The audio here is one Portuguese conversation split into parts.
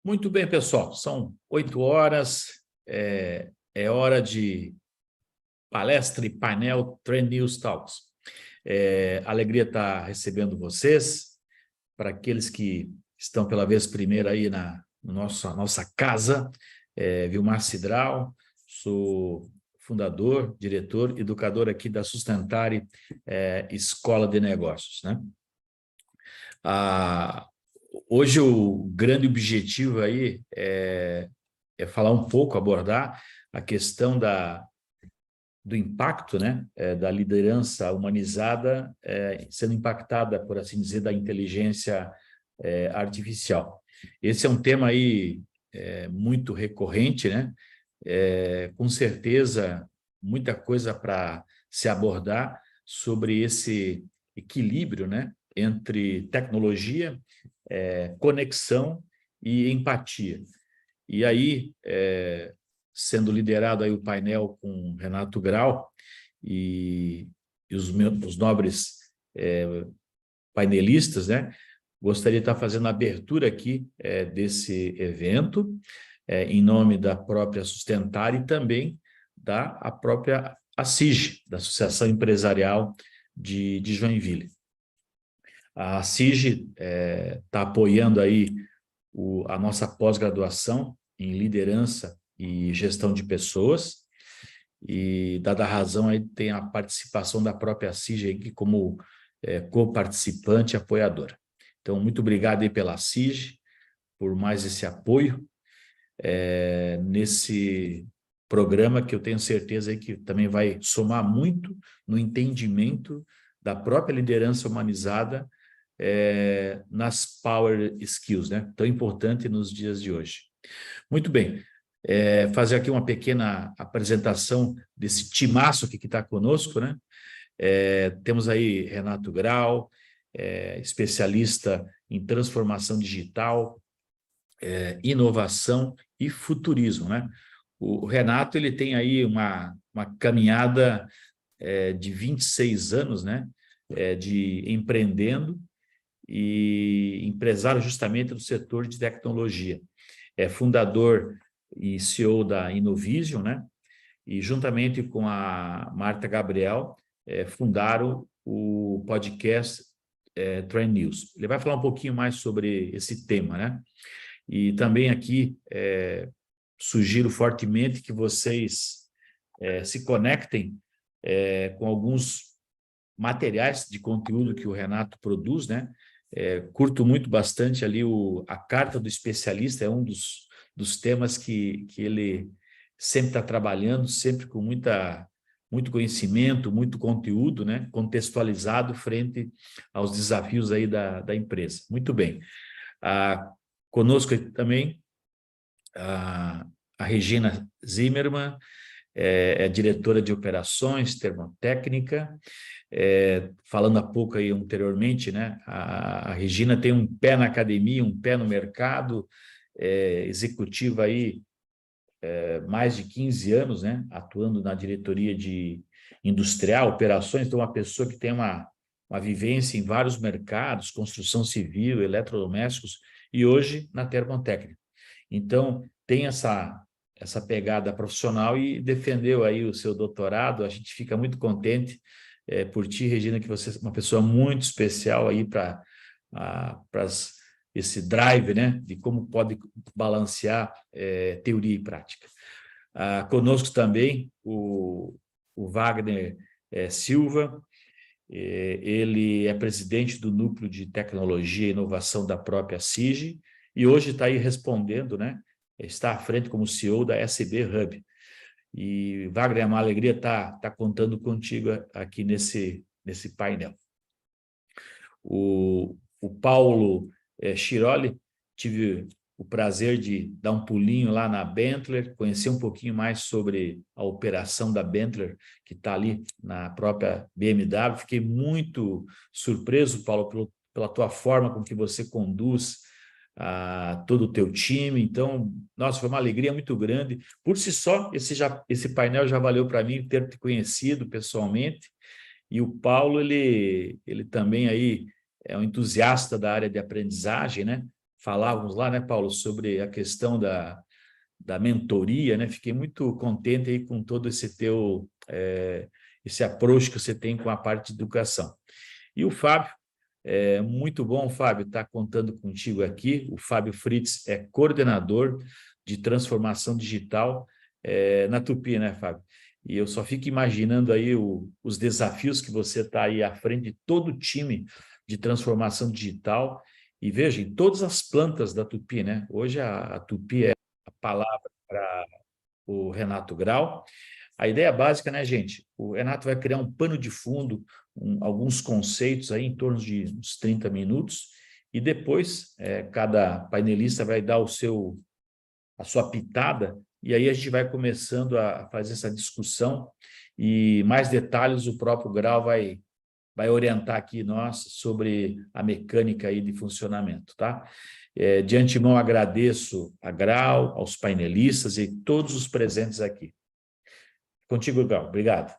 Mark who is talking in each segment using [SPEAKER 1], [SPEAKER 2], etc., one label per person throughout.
[SPEAKER 1] Muito bem, pessoal. São 8 horas, é hora de palestra e painel Trend News Talks. Alegria estar recebendo vocês. Para aqueles que estão pela vez primeira aí na nossa casa, Vilmar Cidral, sou fundador, diretor, educador aqui da Sustentare Escola de Negócios, né? Hoje o grande objetivo aí é falar um pouco, abordar a questão do impacto, né, da liderança humanizada sendo impactada, por assim dizer, da inteligência artificial. Esse é um tema aí muito recorrente, né? Com certeza, muita coisa para se abordar sobre esse equilíbrio, né, entre tecnologia, conexão e empatia. E aí, sendo liderado aí o painel com Renato Grau e os nobres painelistas, né? Gostaria de estar fazendo a abertura aqui desse evento, em nome da própria Sustentare e também da própria ACIG, da Associação Empresarial de Joinville. A ACIG está apoiando aí a nossa pós-graduação em liderança e gestão de pessoas, e dada a razão aí tem a participação da própria ACIG aqui como co-participante e apoiadora. Então, muito obrigado aí pela ACIG, por mais esse apoio nesse programa que eu tenho certeza aí que também vai somar muito no entendimento da própria liderança humanizada nas power skills, né? Tão importante nos dias de hoje. Muito bem, fazer aqui uma pequena apresentação desse timaço que está conosco, né? Temos aí Renato Grau, especialista em transformação digital, inovação e futurismo, né? O Renato ele tem aí uma caminhada de 26 anos, né? De empreendendo e empresário justamente do setor de tecnologia. É fundador e CEO da Innovision, né? E juntamente com a Marta Gabriel, fundaram o podcast Trend News. Ele vai falar um pouquinho mais sobre esse tema, né? E também aqui sugiro fortemente que vocês se conectem com alguns materiais de conteúdo que o Renato produz, né? Curto muito bastante ali a carta do especialista, é um dos temas que ele sempre está trabalhando, sempre com muito conhecimento, muito conteúdo, né? Contextualizado frente aos desafios aí da empresa. Muito bem. Conosco aqui também a Regina Zimmermann, é diretora de operações termotécnica. Falando há pouco aí anteriormente, né? A Regina tem um pé na academia, um pé no mercado, executiva aí mais de 15 anos, né? Atuando na diretoria de industrial, operações, então uma pessoa que tem uma vivência em vários mercados, construção civil, eletrodomésticos, e hoje na termotécnica. Então, tem essa pegada profissional e defendeu aí o seu doutorado. A gente fica muito contente por ti, Regina, que você é uma pessoa muito especial aí para esse drive, né, de como pode balancear teoria e prática. Conosco também o Wagner Silva. Ele é presidente do Núcleo de Tecnologia e Inovação da própria CIG e hoje está aí respondendo, né? Está à frente como CEO da SB Hub. E, Wagner, é uma alegria estar contando contigo aqui nesse painel. O Paulo Chiroli, tive o prazer de dar um pulinho lá na Benteler, conhecer um pouquinho mais sobre a operação da Benteler, que está ali na própria BMW. Fiquei muito surpreso, Paulo, pela tua forma com que você conduz todo o teu time. Então, nossa, foi uma alegria muito grande. Por si só, esse painel já valeu para mim ter te conhecido pessoalmente. E o Paulo, ele também aí é um entusiasta da área de aprendizagem, né? falávamos lá, né, Paulo, sobre a questão da mentoria, né? Fiquei muito contente aí com todo esse teu esse approach que você tem com a parte de educação. E o Fábio, muito bom, Fábio, estar contando contigo aqui. O Fábio Fritz é coordenador de transformação digital na Tupi, né, Fábio? E eu só fico imaginando aí os desafios que você está aí à frente de todo o time de transformação digital. E veja, em todas as plantas da Tupi, né? Hoje a Tupi é a palavra para o Renato Grau. A ideia básica, né, gente? O Renato vai criar um pano de fundo, alguns conceitos aí em torno de uns 30 minutos, e depois cada painelista vai dar a sua pitada, e aí a gente vai começando a fazer essa discussão, e mais detalhes o próprio Grau vai orientar aqui nós sobre a mecânica aí de funcionamento, tá? De antemão agradeço a Grau, aos painelistas e todos os presentes aqui. Contigo, Grau. Obrigado.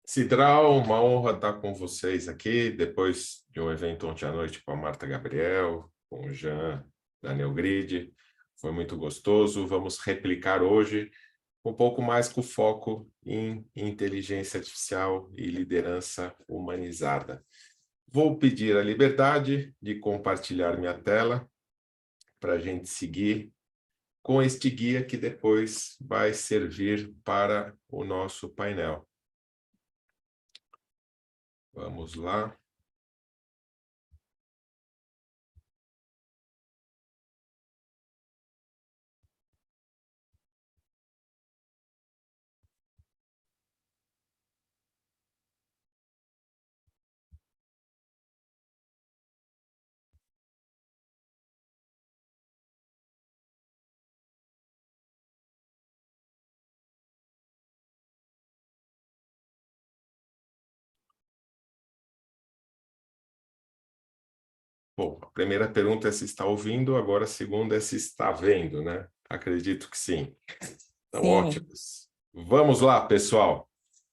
[SPEAKER 2] Cidral, uma honra estar com vocês aqui, depois de um evento ontem à noite com a Marta Gabriel, com o Jean, Daniel Grid. Foi muito gostoso. Vamos replicar hoje um pouco mais com foco em inteligência artificial e liderança humanizada. Vou pedir a liberdade de compartilhar minha tela para a gente seguir com este guia que depois vai servir para o nosso painel. Vamos lá. Bom, a primeira pergunta é se está ouvindo, agora a segunda é se está vendo, né? Acredito que sim. Então, sim. Ótimos. Vamos lá, pessoal.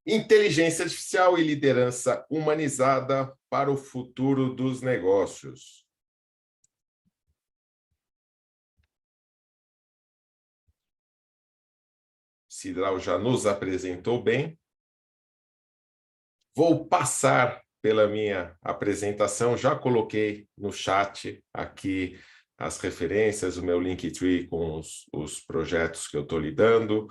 [SPEAKER 2] Inteligência artificial e liderança humanizada para o futuro dos negócios. Cidral já nos apresentou bem. Vou passar pela minha apresentação, já coloquei no chat aqui as referências, o meu Linktree com os projetos que eu estou lidando,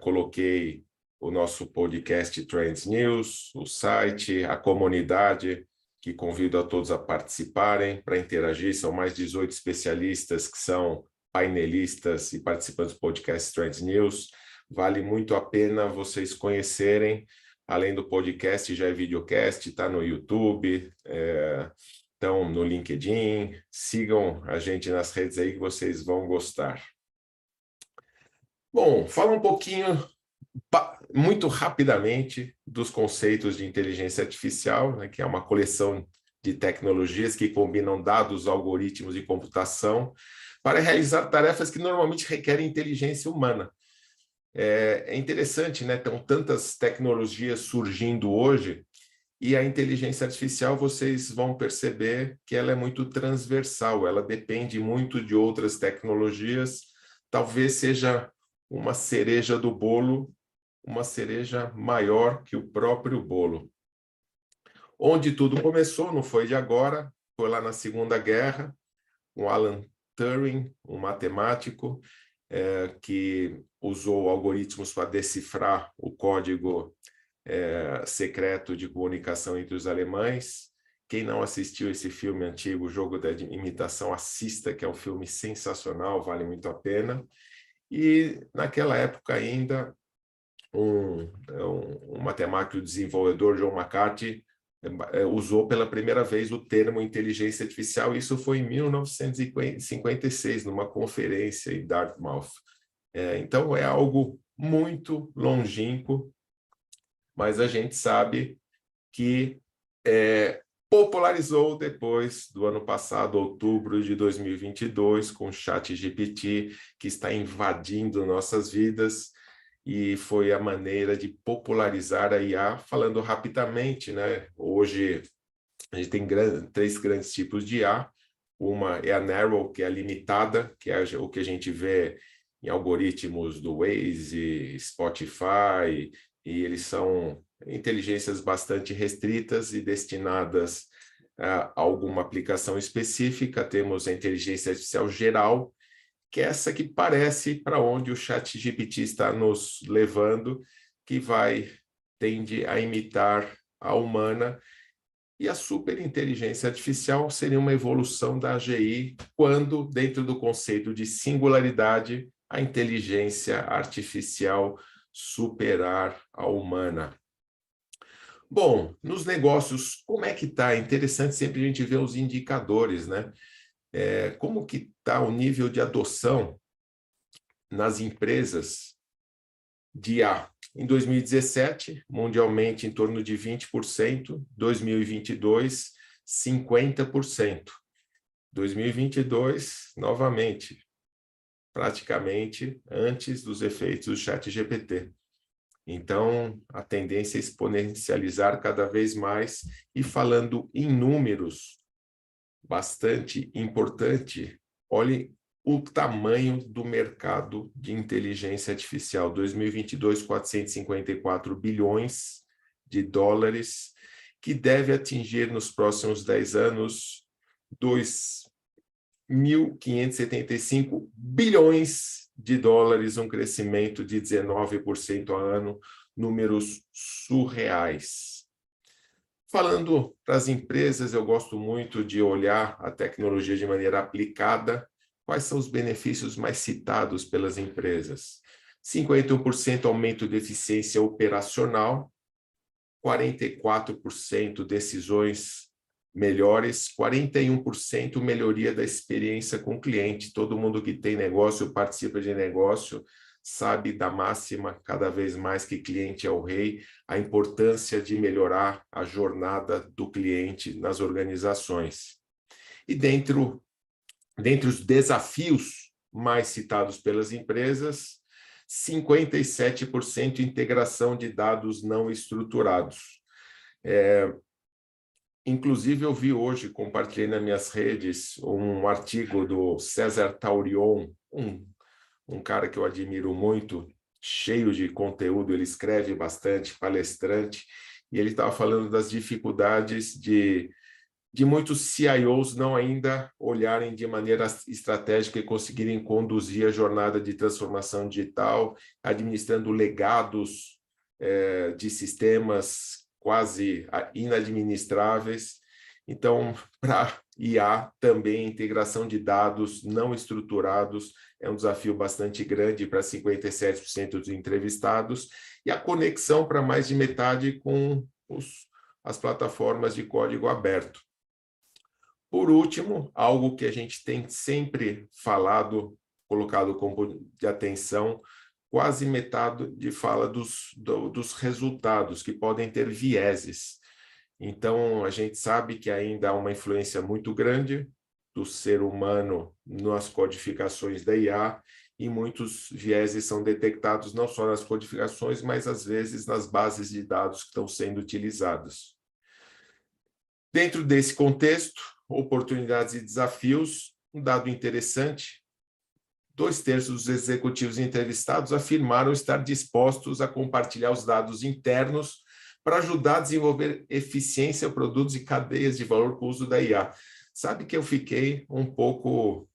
[SPEAKER 2] coloquei o nosso podcast Trends News, o site, a comunidade, que convido a todos a participarem para interagir. São mais 18 especialistas que são painelistas e participantes do podcast Trends News. Vale muito a pena vocês conhecerem. Além do podcast, já é videocast, está no YouTube, estão no LinkedIn. Sigam a gente nas redes aí que vocês vão gostar. Bom, fala um pouquinho, muito rapidamente, dos conceitos de inteligência artificial, né, que é uma coleção de tecnologias que combinam dados, algoritmos e computação para realizar tarefas que normalmente requerem inteligência humana. É interessante, né? Tem tantas tecnologias surgindo hoje e a inteligência artificial, vocês vão perceber que ela é muito transversal, ela depende muito de outras tecnologias, talvez seja uma cereja do bolo, uma cereja maior que o próprio bolo. Onde tudo começou, não foi de agora, foi lá na Segunda Guerra, com Alan Turing, um matemático, que usou algoritmos para decifrar o código secreto de comunicação entre os alemães. Quem não assistiu esse filme antigo, O Jogo da Imitação, assista, que é um filme sensacional, vale muito a pena. E naquela época ainda, um matemático e desenvolvedor, John McCarthy, usou pela primeira vez o termo inteligência artificial. Isso foi em 1956, numa conferência em Dartmouth. Então, é algo muito longínquo, mas a gente sabe que popularizou depois do ano passado, outubro de 2022, com o ChatGPT, que está invadindo nossas vidas, e foi a maneira de popularizar a IA. Falando rapidamente, né? Hoje a gente tem três grandes tipos de IA. Uma é a narrow, que é a limitada, que é o que a gente vê em algoritmos do Waze, Spotify, e eles são inteligências bastante restritas e destinadas a alguma aplicação específica. Temos a inteligência artificial geral, que é essa que parece para onde o ChatGPT está nos levando, que tende a imitar a humana. E a superinteligência artificial seria uma evolução da AGI, quando, dentro do conceito de singularidade, a inteligência artificial superar a humana. Bom, nos negócios, como é que está? É interessante sempre a gente ver os indicadores, né? Como que está o nível de adoção nas empresas de IA? Em 2017, mundialmente em torno de 20%, 2022, 50%. 2022, novamente, praticamente antes dos efeitos do ChatGPT. Então, a tendência é exponencializar cada vez mais. E falando em números, bastante importante, olhe o tamanho do mercado de inteligência artificial. 2022, 454 bilhões de dólares, que deve atingir nos próximos 10 anos 2.575 bilhões de dólares, um crescimento de 19% ao ano, números surreais. Falando para as empresas, eu gosto muito de olhar a tecnologia de maneira aplicada. Quais são os benefícios mais citados pelas empresas? 51% aumento de eficiência operacional, 44% decisões melhores, 41% melhoria da experiência com o cliente. Todo mundo que tem negócio, participa de negócio, sabe da máxima, cada vez mais, que cliente é o rei, a importância de melhorar a jornada do cliente nas organizações. E dentre os desafios mais citados pelas empresas, 57% integração de dados não estruturados. Inclusive, eu vi hoje, compartilhei nas minhas redes, um artigo do César Taurion, um cara que eu admiro muito, cheio de conteúdo, ele escreve bastante, palestrante, e ele estava falando das dificuldades de muitos CIOs não ainda olharem de maneira estratégica e conseguirem conduzir a jornada de transformação digital, administrando legados de sistemas quase inadministráveis. Então, para IA, também a integração de dados não estruturados é um desafio bastante grande para 57% dos entrevistados, e a conexão para mais de metade com as plataformas de código aberto. Por último, algo que a gente tem sempre falado, colocado como de atenção, quase metade de fala dos resultados, que podem ter vieses. Então, a gente sabe que ainda há uma influência muito grande do ser humano nas codificações da IA, e muitos vieses são detectados não só nas codificações, mas às vezes nas bases de dados que estão sendo utilizadas. Dentro desse contexto, oportunidades e desafios, um dado interessante: 2/3 dos executivos entrevistados afirmaram estar dispostos a compartilhar os dados internos para ajudar a desenvolver eficiência, produtos e cadeias de valor com o uso da IA. Sabe que eu fiquei um pouco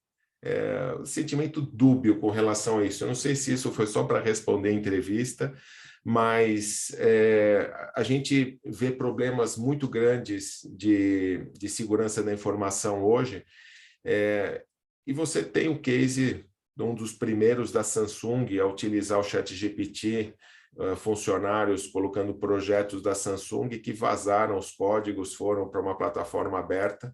[SPEAKER 2] sentimento dúbio com relação a isso. Eu não sei se isso foi só para responder a entrevista, mas a gente vê problemas muito grandes de segurança da informação hoje, e você tem o case de um dos primeiros da Samsung a utilizar o ChatGPT, funcionários colocando projetos da Samsung que vazaram os códigos, foram para uma plataforma aberta.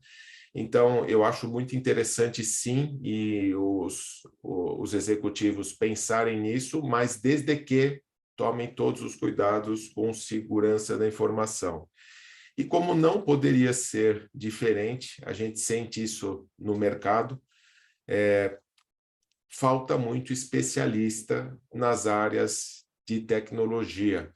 [SPEAKER 2] Então, eu acho muito interessante, sim, e os executivos pensarem nisso, mas desde que tomem todos os cuidados com segurança da informação. E como não poderia ser diferente, a gente sente isso no mercado, falta muito especialista nas áreas de tecnologia.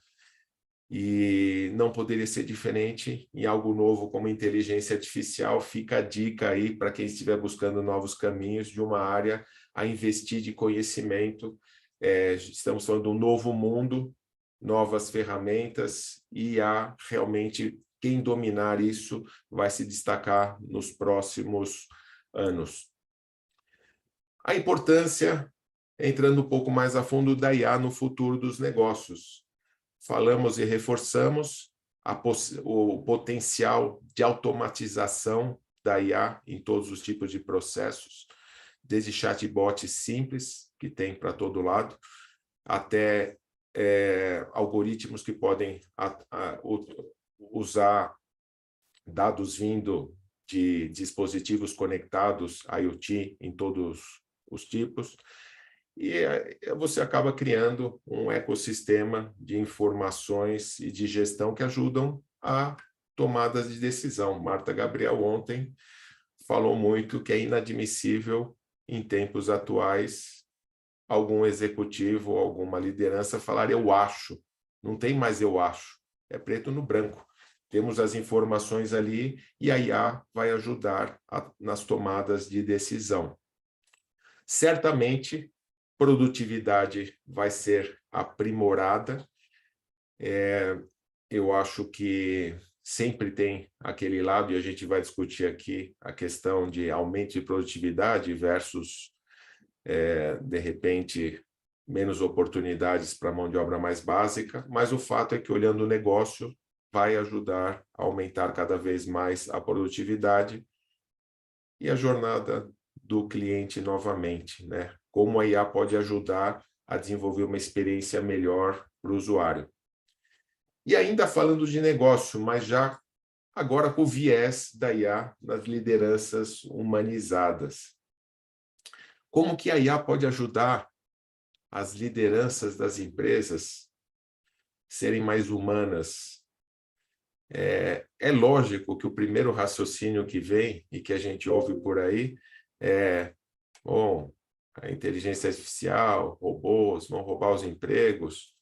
[SPEAKER 2] E não poderia ser diferente em algo novo como inteligência artificial. Fica a dica aí para quem estiver buscando novos caminhos de uma área a investir de conhecimento. Estamos falando de um novo mundo, novas ferramentas, e realmente quem dominar isso vai se destacar nos próximos anos. A importância, entrando um pouco mais a fundo, da IA no futuro dos negócios. Falamos e reforçamos o potencial de automatização da IA em todos os tipos de processos, desde chatbots simples, que tem para todo lado, até algoritmos que podem usar dados vindo de dispositivos conectados, IoT, em todos os tipos, e você acaba criando um ecossistema de informações e de gestão que ajudam a tomadas de decisão. Marta Gabriel ontem falou muito que é inadmissível, em tempos atuais, algum executivo ou alguma liderança falar eu acho. Não tem mais eu acho, é preto no branco. Temos as informações ali e a IA vai ajudar nas tomadas de decisão. Certamente, produtividade vai ser aprimorada. Eu acho que sempre tem aquele lado, e a gente vai discutir aqui a questão de aumento de produtividade versus, de repente, menos oportunidades para a mão de obra mais básica, mas o fato é que, olhando o negócio, vai ajudar a aumentar cada vez mais a produtividade e a jornada do cliente novamente, né? Como a IA pode ajudar a desenvolver uma experiência melhor para o usuário. E ainda falando de negócio, mas já agora com o viés da IA nas lideranças humanizadas. Como que a IA pode ajudar as lideranças das empresas serem mais humanas? É lógico que o primeiro raciocínio que vem e que a gente ouve por aí bom, a inteligência artificial, robôs, vão roubar os empregos,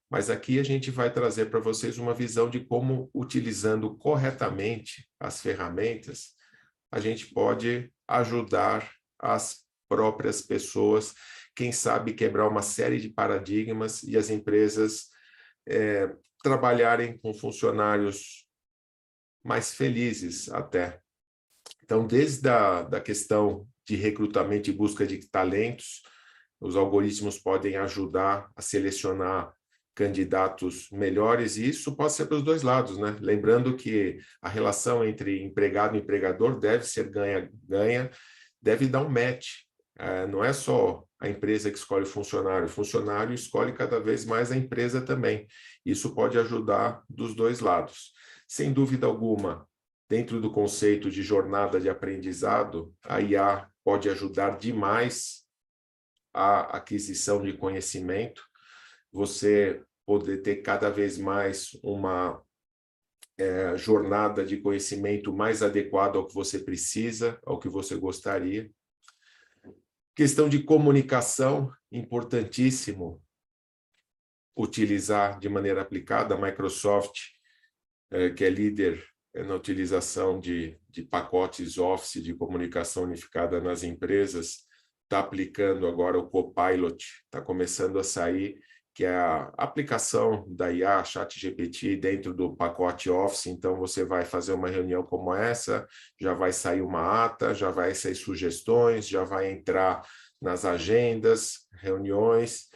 [SPEAKER 2] mas aqui a gente vai trazer para vocês uma visão de como, utilizando corretamente as ferramentas, a gente pode ajudar as próprias pessoas, quem sabe quebrar uma série de paradigmas e as empresas trabalharem com funcionários mais felizes até. Então, desde a questão de recrutamento e busca de talentos, os algoritmos podem ajudar a selecionar candidatos melhores, e isso pode ser para os dois lados, né? Lembrando que a relação entre empregado e empregador deve ser ganha-ganha, deve dar um match. Não é só a empresa que escolhe o funcionário escolhe cada vez mais a empresa também. Isso pode ajudar dos dois lados. Sem dúvida alguma, dentro do conceito de jornada de aprendizado, a IA pode ajudar demais a aquisição de conhecimento, você poder ter cada vez mais uma jornada de conhecimento mais adequada ao que você precisa, ao que você gostaria. Questão de comunicação, importantíssimo utilizar de maneira aplicada. A Microsoft, que é líder na utilização de pacotes Office de comunicação unificada nas empresas, está aplicando agora o Copilot, está começando a sair, que é a aplicação da IA, ChatGPT, dentro do pacote Office. Então, você vai fazer uma reunião como essa, já vai sair uma ata, já vai sair sugestões, já vai entrar nas agendas, reuniões.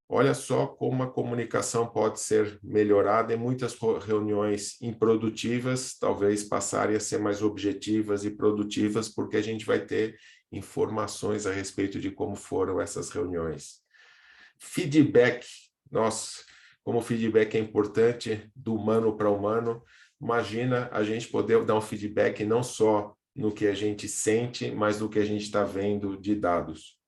[SPEAKER 2] Olha só como a comunicação pode ser melhorada, e muitas reuniões improdutivas talvez passarem a ser mais objetivas e produtivas, porque a gente vai ter informações a respeito de como foram essas reuniões. Feedback. Nossa, como o feedback é importante do humano para humano. Imagina a gente poder dar um feedback não só no que a gente sente, mas no que a gente está vendo de dados.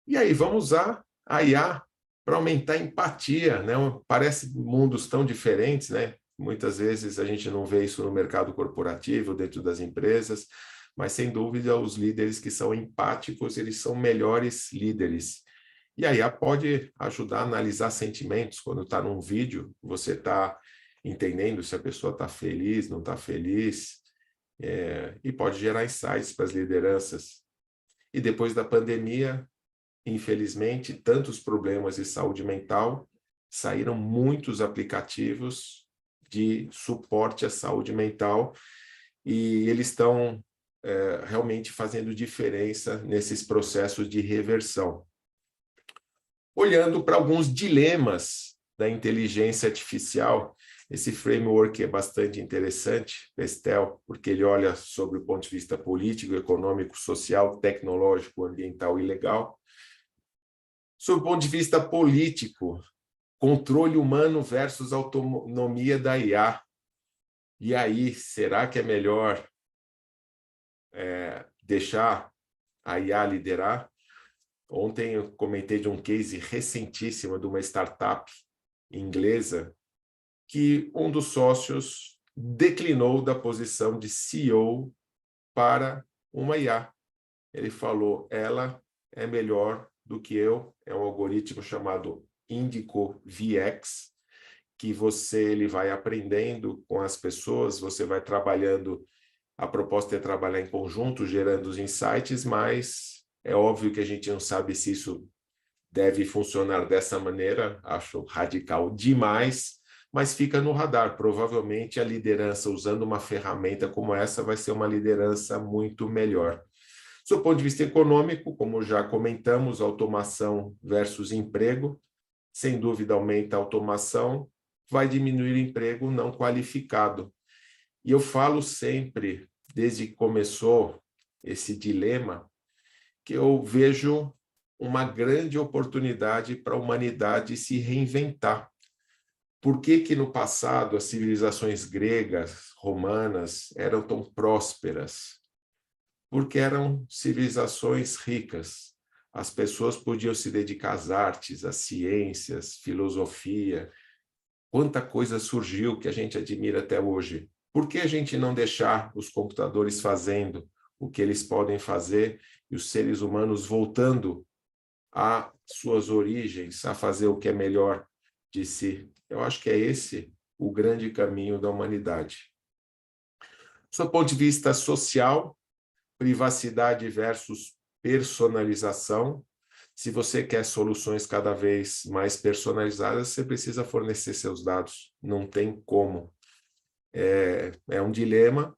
[SPEAKER 2] E aí, vamos usar a IA para aumentar a empatia, né? Parece mundos tão diferentes, né? Muitas vezes a gente não vê isso no mercado corporativo, dentro das empresas, mas sem dúvida os líderes que são empáticos, eles são melhores líderes. E a IA pode ajudar a analisar sentimentos. Quando está num vídeo, você está entendendo se a pessoa está feliz, não está feliz, e pode gerar insights para as lideranças. E depois da pandemia, infelizmente, tantos problemas de saúde mental, saíram muitos aplicativos de suporte à saúde mental e eles estão realmente fazendo diferença nesses processos de reversão. Olhando para alguns dilemas da inteligência artificial, esse framework é bastante interessante, Pestel, porque ele olha sobre o ponto de vista político, econômico, social, tecnológico, ambiental e legal. Sob o ponto de vista político, controle humano versus autonomia da IA. E aí, será que é melhor deixar a IA liderar? Ontem eu comentei de um case recentíssimo de uma startup inglesa que um dos sócios declinou da posição de CEO para uma IA. Ele falou, ela é melhor do que eu, é um algoritmo chamado Indico VX, que ele vai aprendendo com as pessoas, você vai trabalhando, a proposta é trabalhar em conjunto, gerando os insights, mas é óbvio que a gente não sabe se isso deve funcionar dessa maneira, acho radical demais, mas fica no radar. Provavelmente a liderança usando uma ferramenta como essa vai ser uma liderança muito melhor. Do ponto de vista econômico, como já comentamos, automação versus emprego, sem dúvida aumenta a automação, vai diminuir o emprego não qualificado. E eu falo sempre, desde que começou esse dilema, que eu vejo uma grande oportunidade para a humanidade se reinventar. Por que que no passado as civilizações gregas, romanas, eram tão prósperas? Porque eram civilizações ricas. As pessoas podiam se dedicar às artes, às ciências, filosofia. Quanta coisa surgiu que a gente admira até hoje. Por que a gente não deixar os computadores fazendo o que eles podem fazer e os seres humanos voltando às suas origens, a fazer o que é melhor de si? Eu acho que é esse o grande caminho da humanidade. Do ponto de vista social, privacidade versus personalização. Se você quer soluções cada vez mais personalizadas, você precisa fornecer seus dados. Não tem como. É um dilema.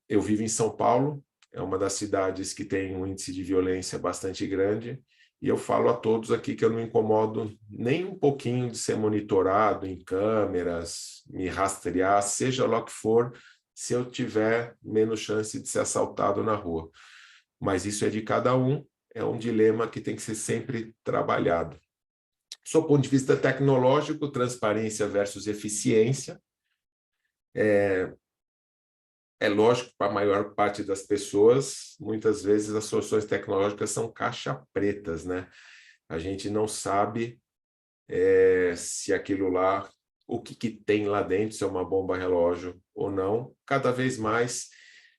[SPEAKER 2] Eu vivo em São Paulo, é uma das cidades que tem um índice de violência bastante grande, e eu falo a todos aqui que eu não me incomodo nem um pouquinho de ser monitorado em câmeras, me rastrear, seja lá o que for, se eu tiver menos chance de ser assaltado na rua. Mas isso é de cada um, é um dilema que tem que ser sempre trabalhado. Do ponto de vista tecnológico, transparência versus eficiência. É lógico que para a maior parte das pessoas, muitas vezes as soluções tecnológicas são caixa pretas, né? A gente não sabe se aquilo lá, o que tem lá dentro, se é uma bomba relógio ou não. Cada vez mais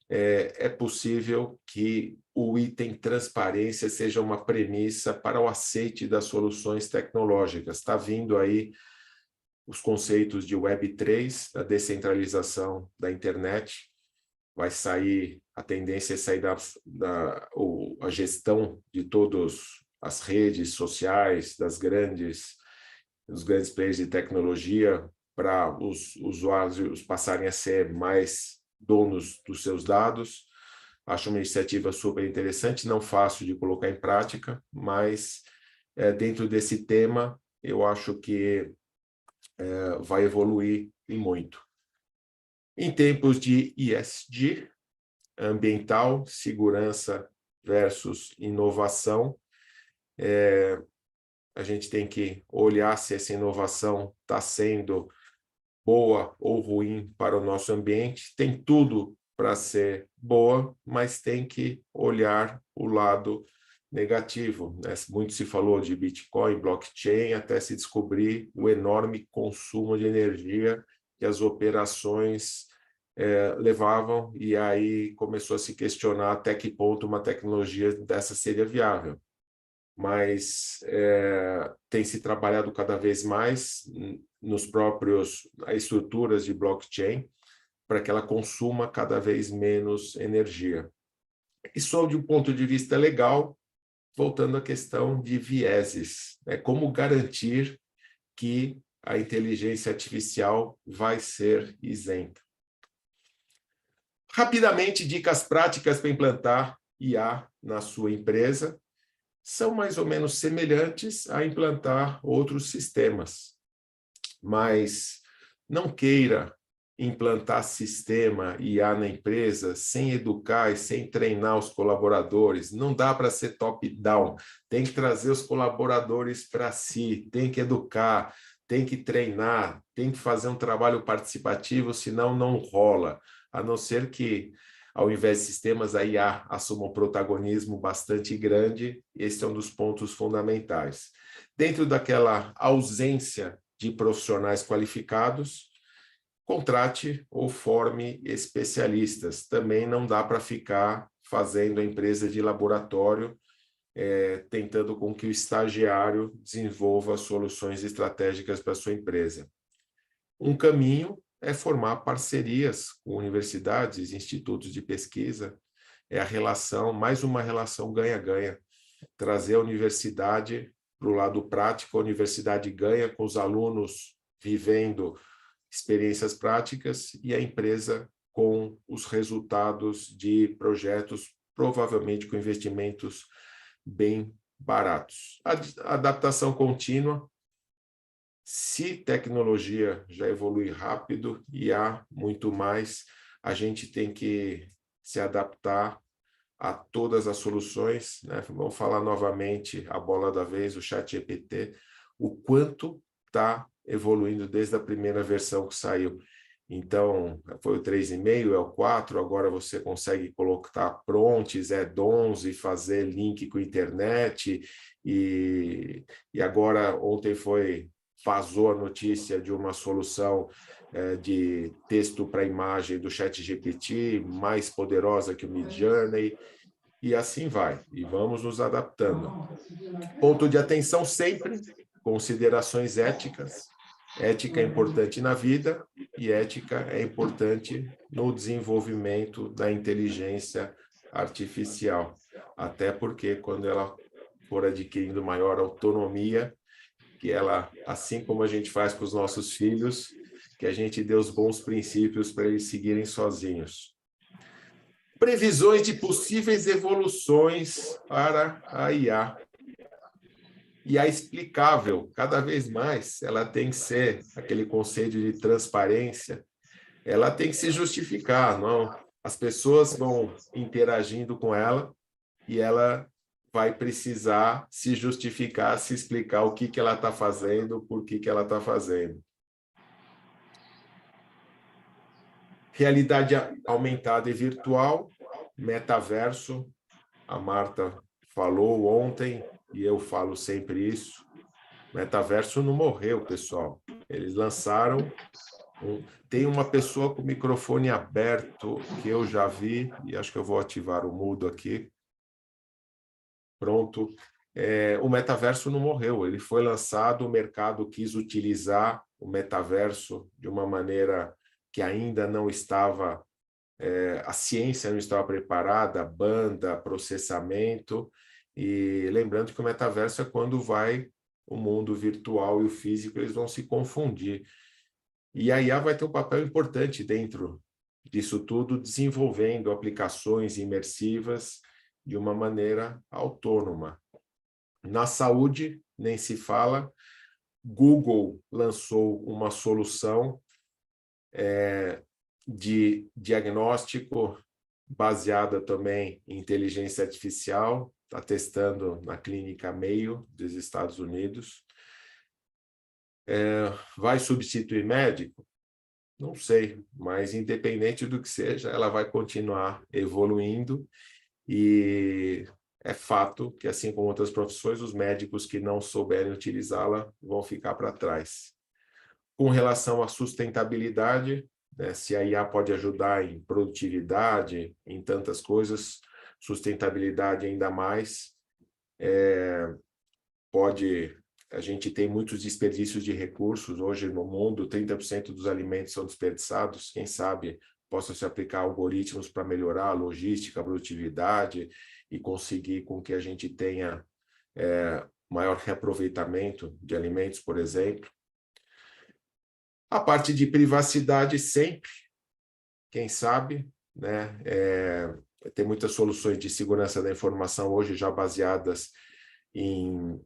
[SPEAKER 2] é possível que o item transparência seja uma premissa para o aceite das soluções tecnológicas. Está vindo aí os conceitos de Web3, da descentralização da internet, vai sair, a tendência é sair a gestão de todas as redes sociais, dos grandes players de tecnologia, para os usuários passarem a ser mais donos dos seus dados. Acho uma iniciativa super interessante, não fácil de colocar em prática, mas dentro desse tema, eu acho que vai evoluir e muito. Em tempos de ESG, ambiental, segurança versus inovação, a gente tem que olhar se essa inovação está sendo boa ou ruim para o nosso ambiente. Tem tudo para ser boa, mas tem que olhar o lado negativo, né? Muito se falou de Bitcoin, blockchain, até se descobrir o enorme consumo de energia que as operações levavam, e aí começou a se questionar até que ponto uma tecnologia dessa seria viável. mas tem se trabalhado cada vez mais nos próprios estruturas de blockchain para que ela consuma cada vez menos energia. E só de um ponto de vista legal, voltando à questão de vieses, né? Como garantir que a inteligência artificial vai ser isenta. Rapidamente, dicas práticas para implantar IA na sua empresa são mais ou menos semelhantes a implantar outros sistemas, mas não queira implantar sistema IA na empresa sem educar e sem treinar os colaboradores. Não dá para ser top-down, tem que trazer os colaboradores para si, tem que educar, tem que treinar, tem que fazer um trabalho participativo, senão não rola, a não ser que, ao invés de sistemas, a IA assuma um protagonismo bastante grande. Esse é um dos pontos fundamentais. Dentro daquela ausência de profissionais qualificados, contrate ou forme especialistas. Também não dá para ficar fazendo a empresa de laboratório, tentando com que o estagiário desenvolva soluções estratégicas para a sua empresa. Um caminho é formar parcerias com universidades, institutos de pesquisa. É a relação, mais uma relação ganha-ganha. Trazer a universidade para o lado prático, a universidade ganha com os alunos vivendo experiências práticas e a empresa com os resultados de projetos, provavelmente com investimentos bem baratos. A adaptação contínua. Se tecnologia já evolui rápido e há muito mais, a gente tem que se adaptar a todas as soluções, né? Vamos falar novamente a bola da vez, o ChatGPT, o quanto está evoluindo desde a primeira versão que saiu. Então, foi o 3,5, é o 4, agora você consegue colocar prompts, add-ons e fazer link com a internet, e agora ontem vazou a notícia de uma solução de texto para imagem do ChatGPT, mais poderosa que o Midjourney, e assim vai, e vamos nos adaptando. Ponto de atenção sempre, considerações éticas. Ética é importante na vida e ética é importante no desenvolvimento da inteligência artificial, até porque quando ela for adquirindo maior autonomia, que ela, assim como a gente faz com os nossos filhos, que a gente dê os bons princípios para eles seguirem sozinhos. Previsões de possíveis evoluções para a IA. IA explicável, cada vez mais, ela tem que ser, aquele conceito de transparência, ela tem que se justificar, não? As pessoas vão interagindo com ela e ela vai precisar se justificar, se explicar o que ela está fazendo, por que ela está fazendo. Realidade aumentada e virtual, metaverso, a Marta falou ontem, e eu falo sempre isso, metaverso não morreu, pessoal. Eles lançaram, tem uma pessoa com o microfone aberto que eu já vi, e acho que eu vou ativar o mudo aqui. Pronto. O metaverso não morreu, ele foi lançado, o mercado quis utilizar o metaverso de uma maneira que ainda não estava, a ciência não estava preparada, banda, processamento, e lembrando que o metaverso é quando vai o mundo virtual e o físico, eles vão se confundir. E a IA vai ter um papel importante dentro disso tudo, desenvolvendo aplicações imersivas de uma maneira autônoma. Na saúde, nem se fala, Google lançou uma solução de diagnóstico baseada também em inteligência artificial, está testando na clínica Mayo dos Estados Unidos. Vai substituir médico? Não sei, mas independente do que seja, ela vai continuar evoluindo e é fato que, assim como outras profissões, os médicos que não souberem utilizá-la vão ficar para trás. Com relação à sustentabilidade, né, se a IA pode ajudar em produtividade, em tantas coisas, sustentabilidade ainda mais, A gente tem muitos desperdícios de recursos hoje no mundo, 30% dos alimentos são desperdiçados, quem sabe possam se aplicar algoritmos para melhorar a logística, a produtividade e conseguir com que a gente tenha maior reaproveitamento de alimentos, por exemplo. A parte de privacidade sempre, quem sabe, né? Tem muitas soluções de segurança da informação hoje já baseadas em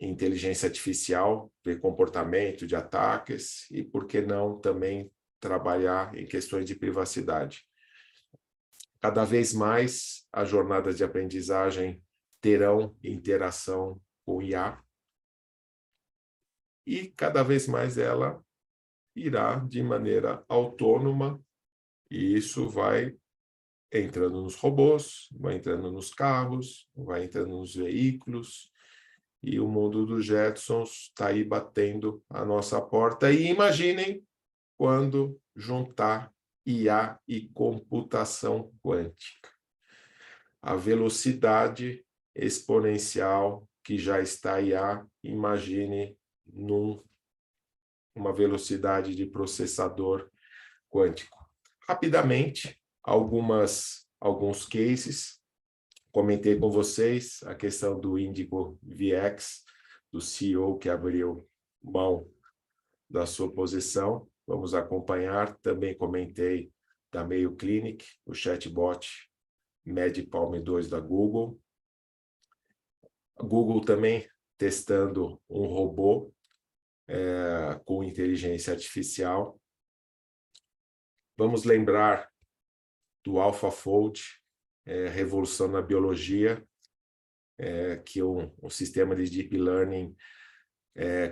[SPEAKER 2] inteligência artificial, ver comportamento de ataques e, por que não, também trabalhar em questões de privacidade. Cada vez mais as jornadas de aprendizagem terão interação com o IA e cada vez mais ela irá de maneira autônoma e isso vai entrando nos robôs, vai entrando nos carros, vai entrando nos veículos e o mundo dos Jetsons está aí batendo a nossa porta. E imaginem quando juntar IA e computação quântica. A velocidade exponencial que já está IA, imagine uma velocidade de processador quântico. Rapidamente, alguns cases. Comentei com vocês a questão do Indigo VX, do CEO que abriu mão da sua posição. Vamos acompanhar. Também comentei da Mayo Clinic, o chatbot MedPalm 2 da Google. A Google também testando um robô com inteligência artificial. Vamos lembrar do AlphaFold, revolução na biologia, que um sistema de deep learning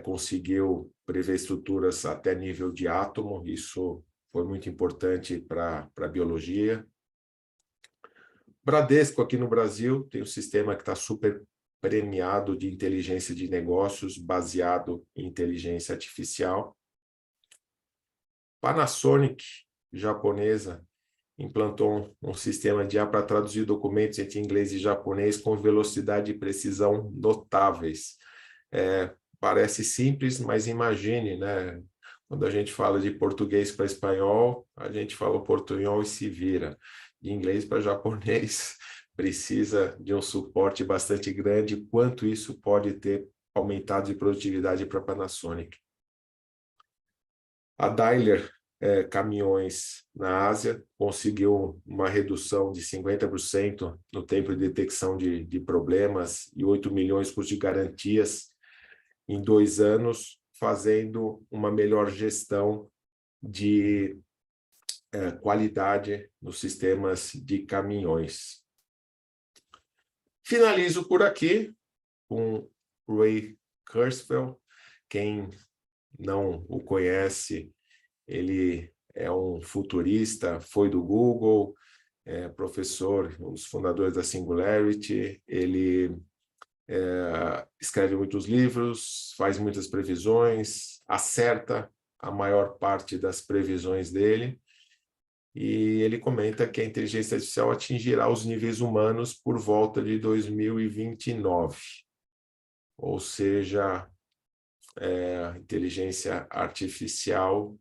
[SPEAKER 2] conseguiu prever estruturas até nível de átomo. Isso foi muito importante para a biologia. Bradesco, aqui no Brasil, tem um sistema que está super premiado de inteligência de negócios baseado em inteligência artificial. Panasonic, japonesa, implantou um sistema de IA para traduzir documentos entre inglês e japonês com velocidade e precisão notáveis. Parece simples, mas imagine, né? Quando a gente fala de português para espanhol, a gente fala o portunhol e se vira. De inglês para japonês, precisa de um suporte bastante grande. Quanto isso pode ter aumentado de produtividade para a Panasonic? A Daimler Caminhões na Ásia conseguiu uma redução de 50% no tempo de detecção de problemas e 8 milhões de custos de garantias em 2 anos, fazendo uma melhor gestão de qualidade nos sistemas de caminhões. Finalizo por aqui com Ray Kurzweil. Quem não o conhece, ele é um futurista, foi do Google, professor, um dos fundadores da Singularity. Ele escreve muitos livros, faz muitas previsões, acerta a maior parte das previsões dele. E ele comenta que a inteligência artificial atingirá os níveis humanos por volta de 2029. Ou seja, a inteligência artificial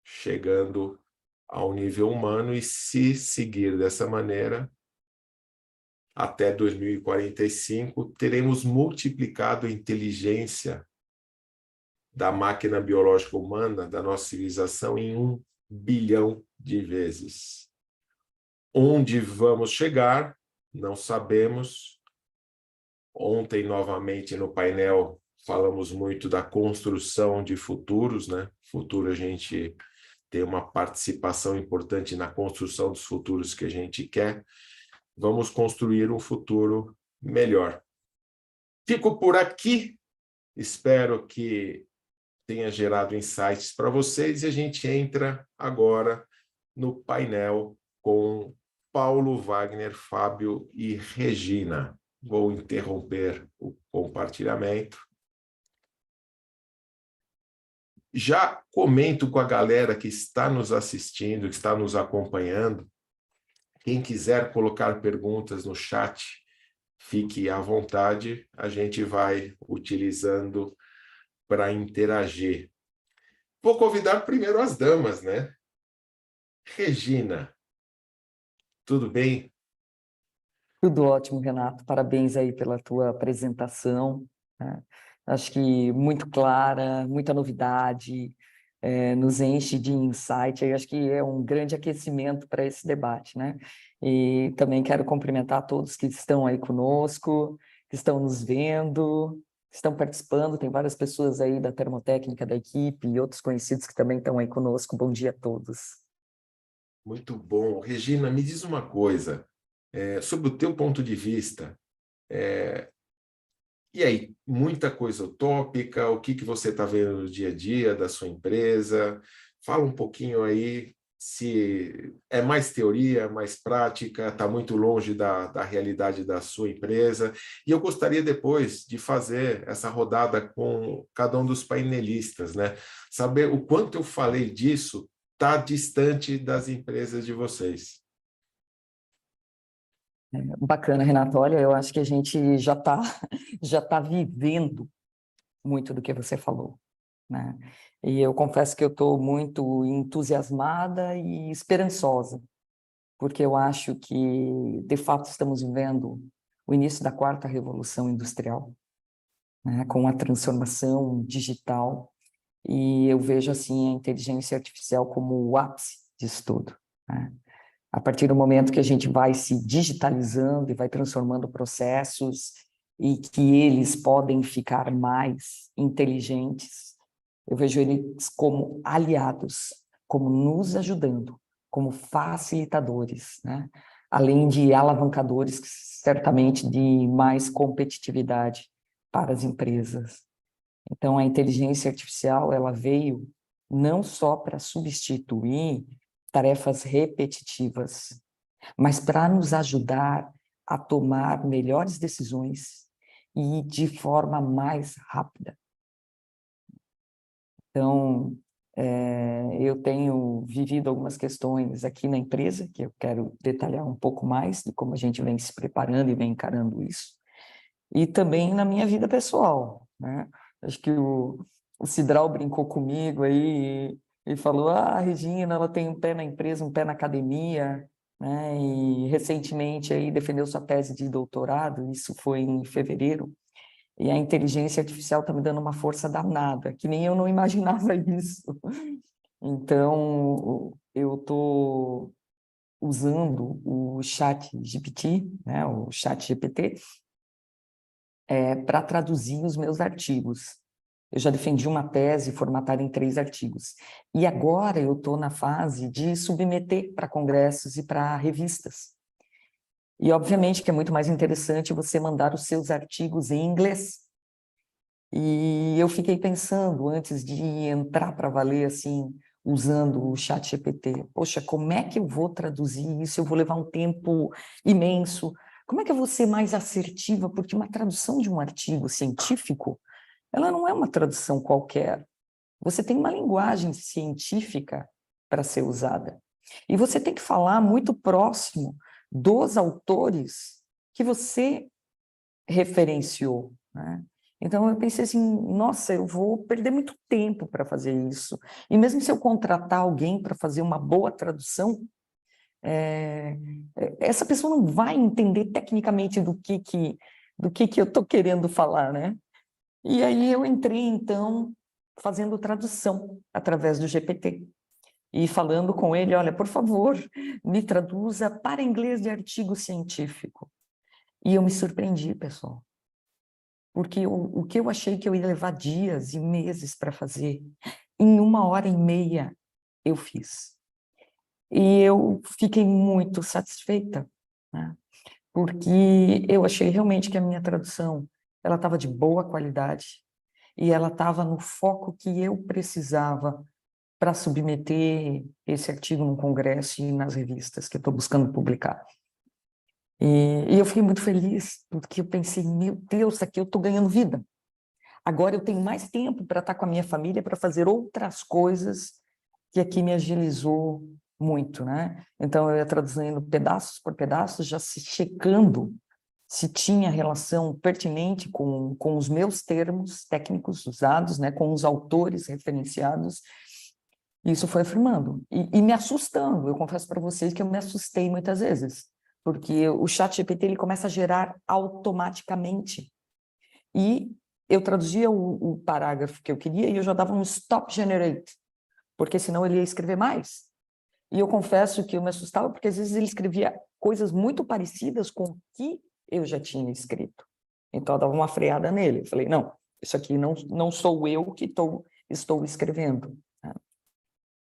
[SPEAKER 2] chegando ao nível humano e, se seguir dessa maneira, até 2045, teremos multiplicado a inteligência da máquina biológica humana, da nossa civilização, em 1 bilhão de vezes. Onde vamos chegar, não sabemos. Ontem, novamente, no painel, falamos muito da construção de futuros, né? Futuro, a gente tem uma participação importante na construção dos futuros que a gente quer. Vamos construir um futuro melhor. Fico por aqui. Espero que tenha gerado insights para vocês e a gente entra agora no painel com Paulo, Wagner, Fábio e Regina. Vou interromper o compartilhamento. Já comento com a galera que está nos assistindo, que está nos acompanhando. Quem quiser colocar perguntas no chat, fique à vontade, a gente vai utilizando para interagir. Vou convidar primeiro as damas, né? Regina, tudo bem?
[SPEAKER 3] Tudo ótimo, Renato. Parabéns aí pela tua apresentação, né? Acho que muito clara, muita novidade, nos enche de insight. Eu acho que é um grande aquecimento para esse debate, né? E também quero cumprimentar todos que estão aí conosco, que estão nos vendo, que estão participando. Tem várias pessoas aí da termotécnica da equipe e outros conhecidos que também estão aí conosco. Bom dia a todos.
[SPEAKER 2] Muito bom. Regina, me diz uma coisa, sobre o teu ponto de vista, e aí, muita coisa utópica, o que você está vendo no dia a dia da sua empresa? Fala um pouquinho aí se é mais teoria, mais prática, está muito longe da realidade da sua empresa. E eu gostaria depois de fazer essa rodada com cada um dos painelistas, né? Saber o quanto eu falei disso está distante das empresas de vocês.
[SPEAKER 3] Bacana, Renato. Olha, eu acho que a gente já tá vivendo muito do que você falou, né? E eu confesso que eu estou muito entusiasmada e esperançosa, porque eu acho que, de fato, estamos vivendo o início da quarta revolução industrial, né? Com a transformação digital, e eu vejo, assim, a inteligência artificial como o ápice disso tudo, né? A partir do momento que a gente vai se digitalizando e vai transformando processos e que eles podem ficar mais inteligentes, eu vejo eles como aliados, como nos ajudando, como facilitadores, né? Além de alavancadores, certamente, de mais competitividade para as empresas. Então, a inteligência artificial, ela veio não só para substituir tarefas repetitivas, mas para nos ajudar a tomar melhores decisões e de forma mais rápida. Então, eu tenho vivido algumas questões aqui na empresa, que eu quero detalhar um pouco mais de como a gente vem se preparando e vem encarando isso, e também na minha vida pessoal, né? Acho que o Cidral brincou comigo aí e falou, Regina, ela tem um pé na empresa, um pé na academia, né? E recentemente aí defendeu sua tese de doutorado, isso foi em fevereiro, e a inteligência artificial está me dando uma força danada, que nem eu não imaginava isso. Então, eu estou usando o chat GPT, né? O chat GPT, para traduzir os meus artigos. Eu já defendi uma tese formatada em 3 artigos. E agora eu estou na fase de submeter para congressos e para revistas. E, obviamente, que é muito mais interessante você mandar os seus artigos em inglês. E eu fiquei pensando, antes de entrar para valer, assim, usando o chat GPT, poxa, como é que eu vou traduzir isso? Eu vou levar um tempo imenso. Como é que eu vou ser mais assertiva? Porque uma tradução de um artigo científico, ela não é uma tradução qualquer. Você tem uma linguagem científica para ser usada. E você tem que falar muito próximo dos autores que você referenciou, né? Então eu pensei assim, nossa, eu vou perder muito tempo para fazer isso. E mesmo se eu contratar alguém para fazer uma boa tradução, essa pessoa não vai entender tecnicamente do que eu estou querendo falar, né? E aí eu entrei, então, fazendo tradução através do GPT. E falando com ele, olha, por favor, me traduza para inglês de artigo científico. E eu me surpreendi, pessoal. Porque o que eu achei que eu ia levar dias e meses para fazer, em 1h30 eu fiz. E eu fiquei muito satisfeita, né? Porque eu achei realmente que a minha tradução ela estava de boa qualidade e ela estava no foco que eu precisava para submeter esse artigo no congresso e nas revistas que eu estou buscando publicar. E eu fiquei muito feliz, porque eu pensei, meu Deus, aqui eu estou ganhando vida. Agora eu tenho mais tempo para estar com a minha família, para fazer outras coisas que aqui me agilizou muito, né? Então eu ia traduzindo pedaços por pedaços, já se checando se tinha relação pertinente com os meus termos técnicos usados, né, com os autores referenciados. Isso foi afirmando e me assustando. Eu confesso para vocês que eu me assustei muitas vezes, porque o ChatGPT ele começa a gerar automaticamente. E eu traduzia o parágrafo que eu queria e eu já dava um stop generate, porque senão ele ia escrever mais. E eu confesso que eu me assustava porque às vezes ele escrevia coisas muito parecidas com o que eu já tinha escrito. Então eu dava uma freada nele. Eu falei, não, isso aqui não sou eu que estou escrevendo.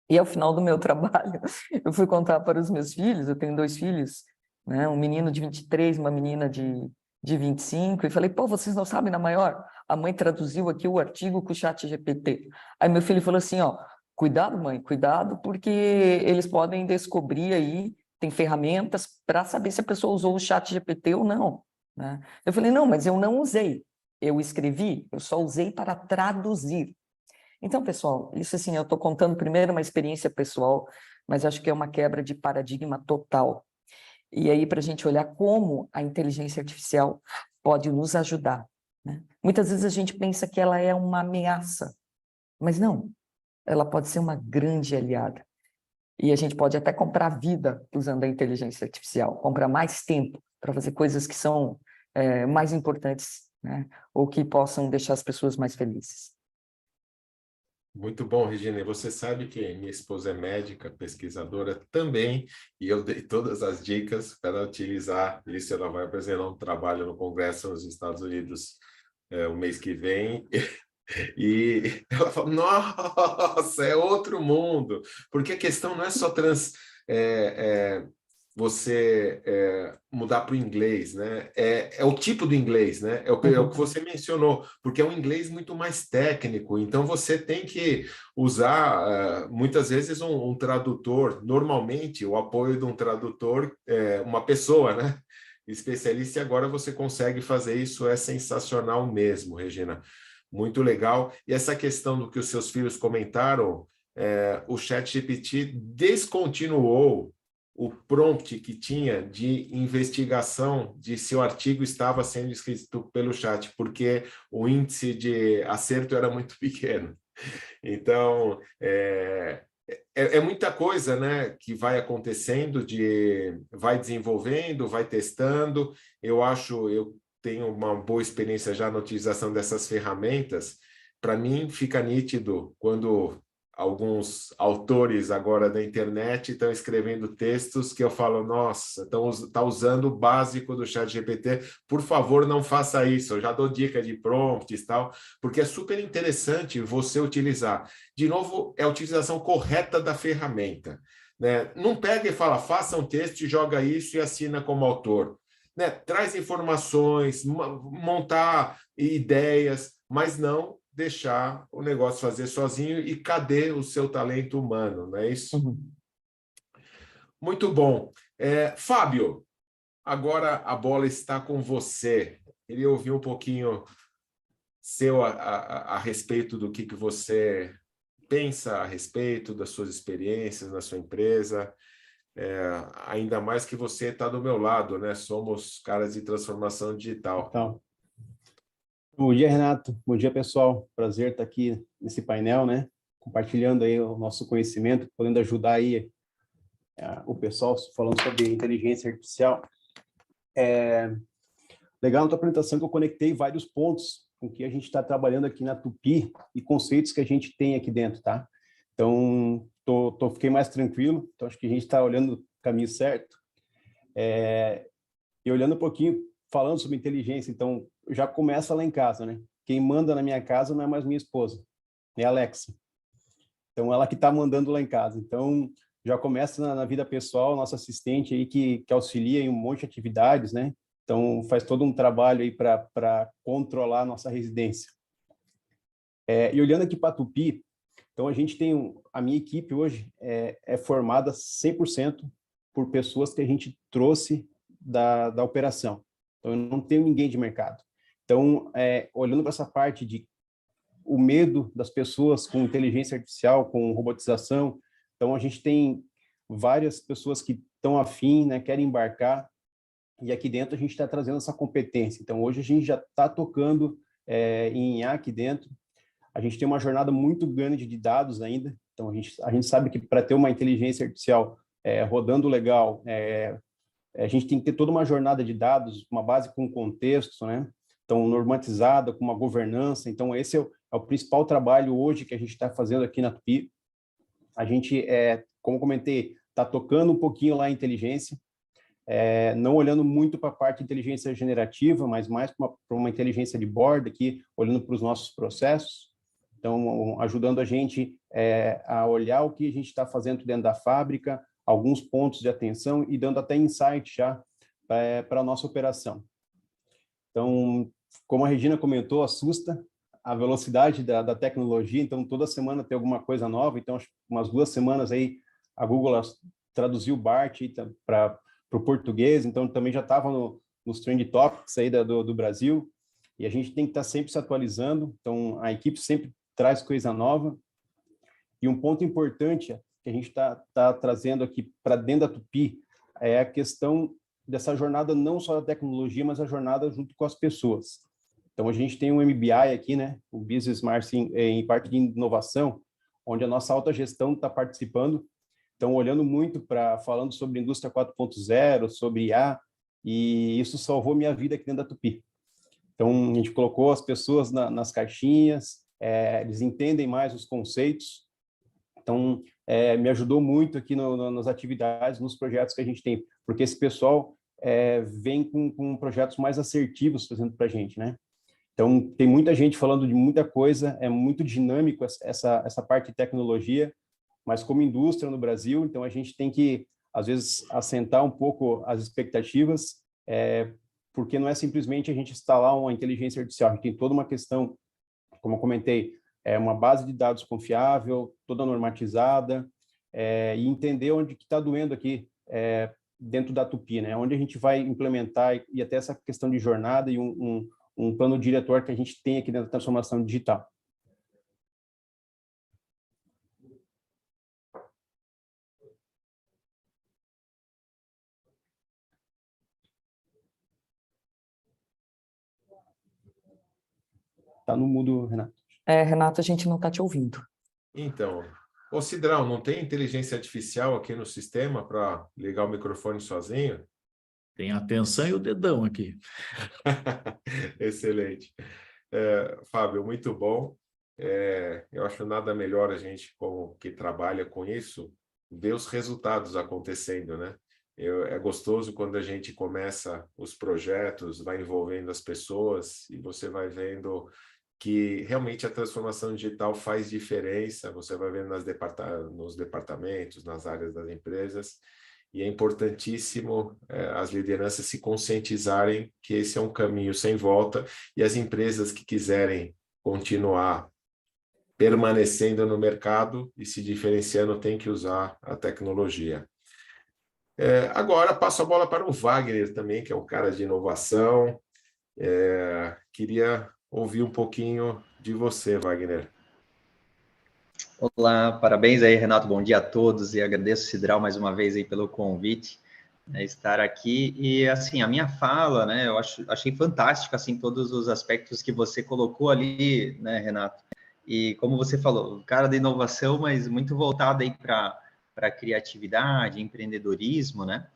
[SPEAKER 3] E ao final do meu trabalho, eu fui contar para os meus filhos, eu tenho 2 filhos, né, um menino de 23, uma menina de 25, e falei, pô, vocês não sabem, na maior, a mãe traduziu aqui o artigo com o ChatGPT. Aí meu filho falou assim, ó, cuidado, mãe, cuidado, porque eles podem descobrir aí, tem ferramentas para saber se a pessoa usou o ChatGPT ou não. Né? Eu falei, não, mas eu não usei, eu escrevi, eu só usei para traduzir. Então, pessoal, isso assim, eu estou contando primeiro uma experiência pessoal, mas acho que é uma quebra de paradigma total. E aí, para a gente olhar como a inteligência artificial pode nos ajudar. Né? Muitas vezes a gente pensa que ela é uma ameaça, mas não, ela pode ser uma grande aliada. E a gente pode até comprar vida usando a inteligência artificial, comprar mais tempo para fazer coisas que são mais importantes, né? Ou que possam deixar as pessoas mais felizes.
[SPEAKER 2] Muito bom, Regina. E você sabe que minha esposa é médica, pesquisadora também, e eu dei todas as dicas para utilizar isso. Ela vai apresentar um trabalho no Congresso nos Estados Unidos o mês que vem. E ela fala, nossa, é outro mundo. Porque a questão não é só você mudar para o inglês, né? É o tipo do inglês, né? É o que você mencionou, porque é um inglês muito mais técnico. Então, você tem que usar, muitas vezes, um tradutor. Normalmente, o apoio de um tradutor é uma pessoa, né? Especialista, e agora você consegue fazer isso, é sensacional mesmo, Regina. Muito legal. E essa questão do que os seus filhos comentaram, o ChatGPT descontinuou o prompt que tinha de investigação de se o artigo estava sendo escrito pelo chat, porque o índice de acerto era muito pequeno. Então, é muita coisa, né, que vai acontecendo, vai desenvolvendo, vai testando. Eu tenho uma boa experiência já na utilização dessas ferramentas. Para mim, fica nítido quando alguns autores agora da internet estão escrevendo textos que eu falo, nossa, está usando o básico do ChatGPT, por favor, não faça isso. Eu já dou dica de prompts e tal, porque é super interessante você utilizar. De novo, é a utilização correta da ferramenta. Né? Não pega e fala, faça um texto e joga isso e assina como autor. Né? Traz informações, montar ideias, mas não deixar o negócio fazer sozinho. E cadê o seu talento humano, não é isso? Muito bom. Fábio, agora a bola está com você. Queria ouvir um pouquinho seu a respeito do que você pensa a respeito das suas experiências na sua empresa. Ainda mais que você está do meu lado, né? Somos caras de transformação digital.
[SPEAKER 4] Então, bom dia, Renato. Bom dia, pessoal. Prazer estar aqui nesse painel, né? Compartilhando aí o nosso conhecimento, podendo ajudar aí o pessoal falando sobre inteligência artificial. Legal na tua apresentação que eu conectei vários pontos com que a gente está trabalhando aqui na Tupi e conceitos que a gente tem aqui dentro, tá? Então, fiquei mais tranquilo. Então, acho que a gente está olhando o caminho certo. E olhando um pouquinho, falando sobre inteligência, então, já começa lá em casa, né? Quem manda na minha casa não é mais minha esposa, é a Alexa. Então, ela que está mandando lá em casa. Então, já começa na vida pessoal, nossa assistente aí que auxilia em um monte de atividades, né? Então, faz todo um trabalho aí para controlar a nossa residência. E olhando aqui para a Tupi, então a gente tem, a minha equipe hoje é formada 100% por pessoas que a gente trouxe da operação. Então, eu não tenho ninguém de mercado. Então, olhando para essa parte de o medo das pessoas com inteligência artificial, com robotização, então a gente tem várias pessoas que estão afim, né, querem embarcar. e aqui dentro a gente está trazendo essa competência. Então, hoje a gente já está tocando em IA aqui dentro. A gente tem uma jornada muito grande de dados ainda, então a gente sabe que para ter uma inteligência artificial rodando legal, a gente tem que ter toda uma jornada de dados, uma base com contexto, né? Então, normatizada, com uma governança. Então, esse é o principal trabalho hoje que a gente está fazendo aqui na Tupi. A gente, como comentei, está tocando um pouquinho lá a inteligência, não olhando muito para a parte de inteligência generativa, mas mais para uma inteligência de borda aqui, olhando para os nossos processos. Então, ajudando a gente a olhar o que a gente está fazendo dentro da fábrica, alguns pontos de atenção e dando até insight já para a nossa operação. Então, como a Regina comentou, assusta a velocidade da tecnologia, então toda semana tem alguma coisa nova, então umas 2 semanas aí a Google traduziu o BART para o português, então também já estava nos Trend Topics aí do Brasil, e a gente tem que estar sempre se atualizando, então a equipe sempre traz coisa nova. E um ponto importante que a gente está trazendo aqui para dentro da Tupi é a questão dessa jornada não só da tecnologia, mas a jornada junto com as pessoas. Então, a gente tem um MBI aqui, né, o Business Marketing em parte de inovação, onde a nossa alta gestão está participando. Então, olhando muito falando sobre indústria 4.0, sobre IA, e isso salvou minha vida aqui dentro da Tupi. Então, a gente colocou as pessoas nas caixinhas, eles entendem mais os conceitos. Então, me ajudou muito aqui nas atividades, nos projetos que a gente tem, porque esse pessoal vem com projetos mais assertivos fazendo para a gente, né? Então, tem muita gente falando de muita coisa, é muito dinâmico essa parte de tecnologia, mas como indústria no Brasil, então a gente tem que, às vezes, assentar um pouco as expectativas, porque não é simplesmente a gente instalar uma inteligência artificial, a gente tem toda uma questão, como eu comentei, uma base de dados confiável, toda normatizada, e entender onde que está doendo aqui dentro da Tupi, né? Onde a gente vai implementar e até essa questão de jornada e um plano diretor que a gente tem aqui dentro da transformação digital. Está no mudo, Renato.
[SPEAKER 3] Renato, a gente não está te ouvindo.
[SPEAKER 2] Então, ô Cidrão, não tem inteligência artificial aqui no sistema para ligar o microfone sozinho?
[SPEAKER 1] Tem a atenção e o dedão aqui.
[SPEAKER 2] Excelente. Fábio, muito bom. Eu acho nada melhor a gente, como que trabalha com isso, ver os resultados acontecendo, né? É gostoso quando a gente começa os projetos, vai envolvendo as pessoas e você vai vendo que realmente a transformação digital faz diferença, você vai vendo nos departamentos, nas áreas das empresas, e é importantíssimo as lideranças se conscientizarem que esse é um caminho sem volta, e as empresas que quiserem continuar permanecendo no mercado e se diferenciando têm que usar a tecnologia. Agora passo a bola para o Wagner também, que é um cara de inovação. Queria ouvir um pouquinho de você, Wagner.
[SPEAKER 5] Olá, parabéns aí, Renato, bom dia a todos, e agradeço, Cidral, mais uma vez aí pelo convite, né, estar aqui. E, assim, a minha fala, né, eu achei fantástico, assim, todos os aspectos que você colocou ali, né, Renato, e como você falou, cara da inovação, mas muito voltado aí para criatividade, empreendedorismo, né,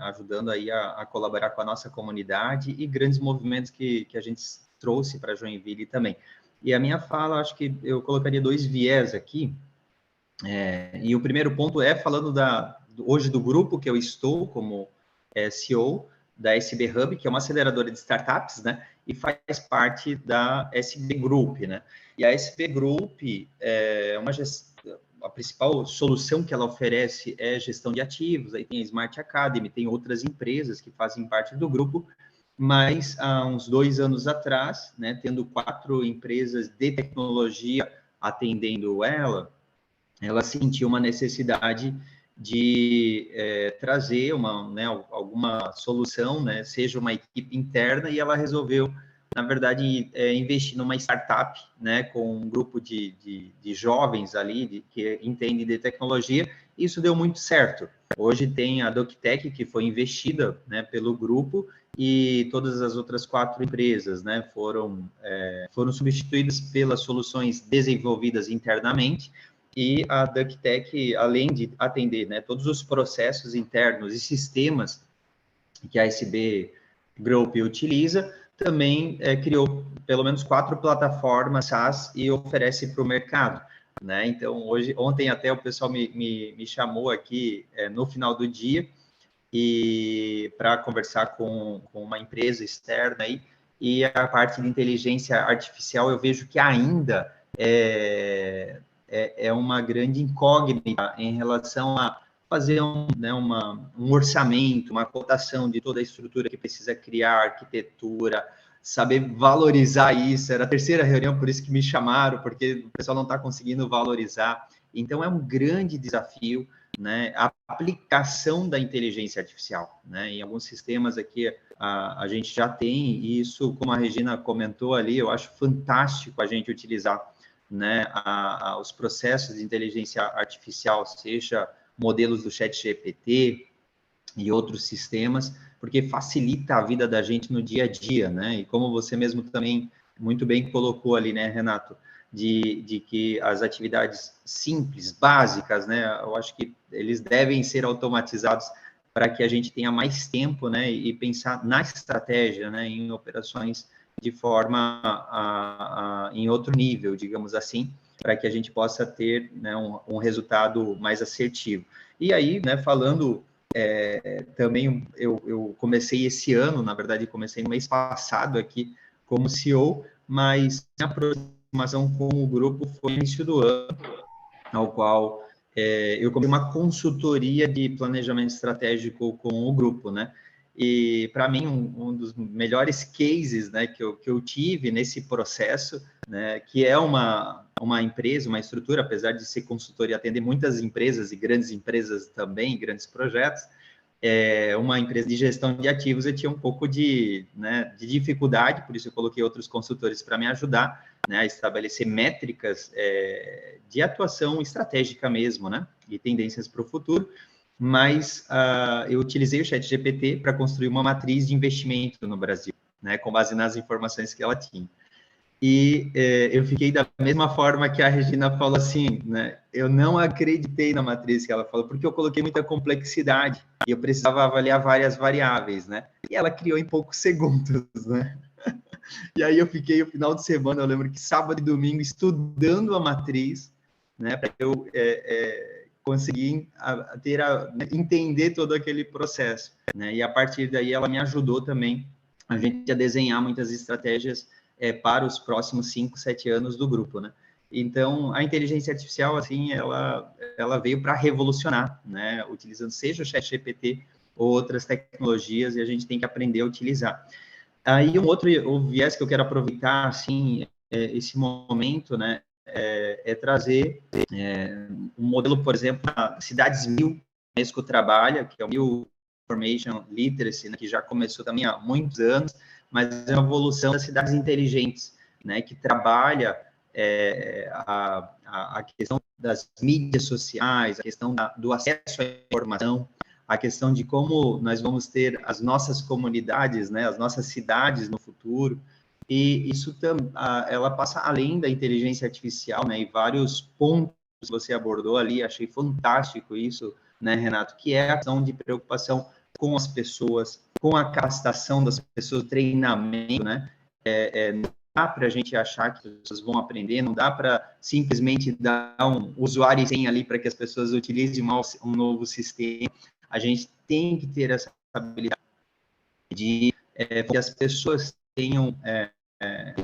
[SPEAKER 5] ajudando aí a colaborar com a nossa comunidade e grandes movimentos que a gente trouxe para Joinville também. E a minha fala, acho que eu colocaria 2 viés aqui, e o primeiro ponto é falando hoje do grupo que eu estou como CEO da SB Hub, que é uma aceleradora de startups, né, e faz parte da SB Group, né, e a SB Group a principal solução que ela oferece é gestão de ativos, aí tem a Smart Academy, tem outras empresas que fazem parte do grupo, mas há uns 2 anos atrás, né, tendo 4 empresas de tecnologia atendendo ela sentiu uma necessidade de trazer alguma solução, né, seja uma equipe interna, e ela resolveu na verdade, investir numa startup, né, com um grupo de jovens ali, que entendem de tecnologia. Isso deu muito certo. Hoje tem a DocTech, que foi investida, né, pelo grupo, e todas as outras 4 empresas, né, foram substituídas pelas soluções desenvolvidas internamente, e a DocTech, além de atender, né, todos os processos internos e sistemas que a SB Group utiliza, também criou pelo menos 4 plataformas SaaS e oferece para o mercado, né? Então, ontem até o pessoal me chamou aqui no final do dia e para conversar com uma empresa externa aí, e a parte de inteligência artificial eu vejo que ainda é uma grande incógnita em relação a fazer um orçamento, uma cotação de toda a estrutura que precisa criar, arquitetura, saber valorizar isso. Era a 3ª reunião, por isso que me chamaram, porque o pessoal não está conseguindo valorizar. Então, é um grande desafio, né, a aplicação da inteligência artificial, né? Em alguns sistemas aqui a gente já tem, e isso, como a Regina comentou ali, eu acho fantástico a gente utilizar, né, os processos de inteligência artificial, seja modelos do ChatGPT e outros sistemas, porque facilita a vida da gente no dia a dia, né? E como você mesmo também muito bem colocou ali, né, Renato, de que as atividades simples, básicas, né, eu acho que eles devem ser automatizados para que a gente tenha mais tempo, né, e pensar na estratégia, né, em operações de forma em outro nível, digamos assim, para que a gente possa ter, né, um resultado mais assertivo. E aí, né, falando também, eu comecei esse ano, na verdade, comecei no mês passado aqui como CEO, mas a aproximação com o grupo foi no início do ano, ao qual eu comecei uma consultoria de planejamento estratégico com o grupo, né? E, para mim, um dos melhores cases, né, que eu tive nesse processo, né, que é uma empresa, uma estrutura, apesar de ser consultoria, atender muitas empresas e grandes empresas também, grandes projetos, uma empresa de gestão de ativos, eu tinha um pouco de dificuldade, por isso eu coloquei outros consultores para me ajudar, né, a estabelecer métricas de atuação estratégica mesmo, né, e tendências para o futuro. Mas eu utilizei o ChatGPT para construir uma matriz de investimento no Brasil, né, com base nas informações que ela tinha. E eu fiquei da mesma forma que a Regina falou assim, né, eu não acreditei na matriz que ela falou, porque eu coloquei muita complexidade e eu precisava avaliar várias variáveis, né, e ela criou em poucos segundos, né. E aí eu fiquei o final de semana, eu lembro que sábado e domingo, estudando a matriz, né, para eu conseguir entender todo aquele processo, né? E a partir daí ela me ajudou também a gente a desenhar muitas estratégias para os próximos 5, 7 anos do grupo, né? Então, a inteligência artificial, assim, ela veio para revolucionar, né? Utilizando seja o ChatGPT ou outras tecnologias, e a gente tem que aprender a utilizar. Aí, o viés que eu quero aproveitar, assim, esse momento, né, trazer um modelo, por exemplo, a Cidades 1000, a Unesco trabalha, que é o 1000 Information Literacy, né, que já começou também há muitos anos, mas é uma evolução das cidades inteligentes, né, que trabalha a questão das mídias sociais, a questão do acesso à informação, a questão de como nós vamos ter as nossas comunidades, né, as nossas cidades no futuro. E isso ela passa além da inteligência artificial, né, e vários pontos que você abordou ali, achei fantástico isso, né, Renato, que é a questão de preocupação com as pessoas, com a capacitação das pessoas, treinamento, né, não dá para a gente achar que as pessoas vão aprender, não dá para simplesmente dar um usuário sem ali para que as pessoas utilizem um novo sistema. A gente tem que ter essa habilidade de que as pessoas tenham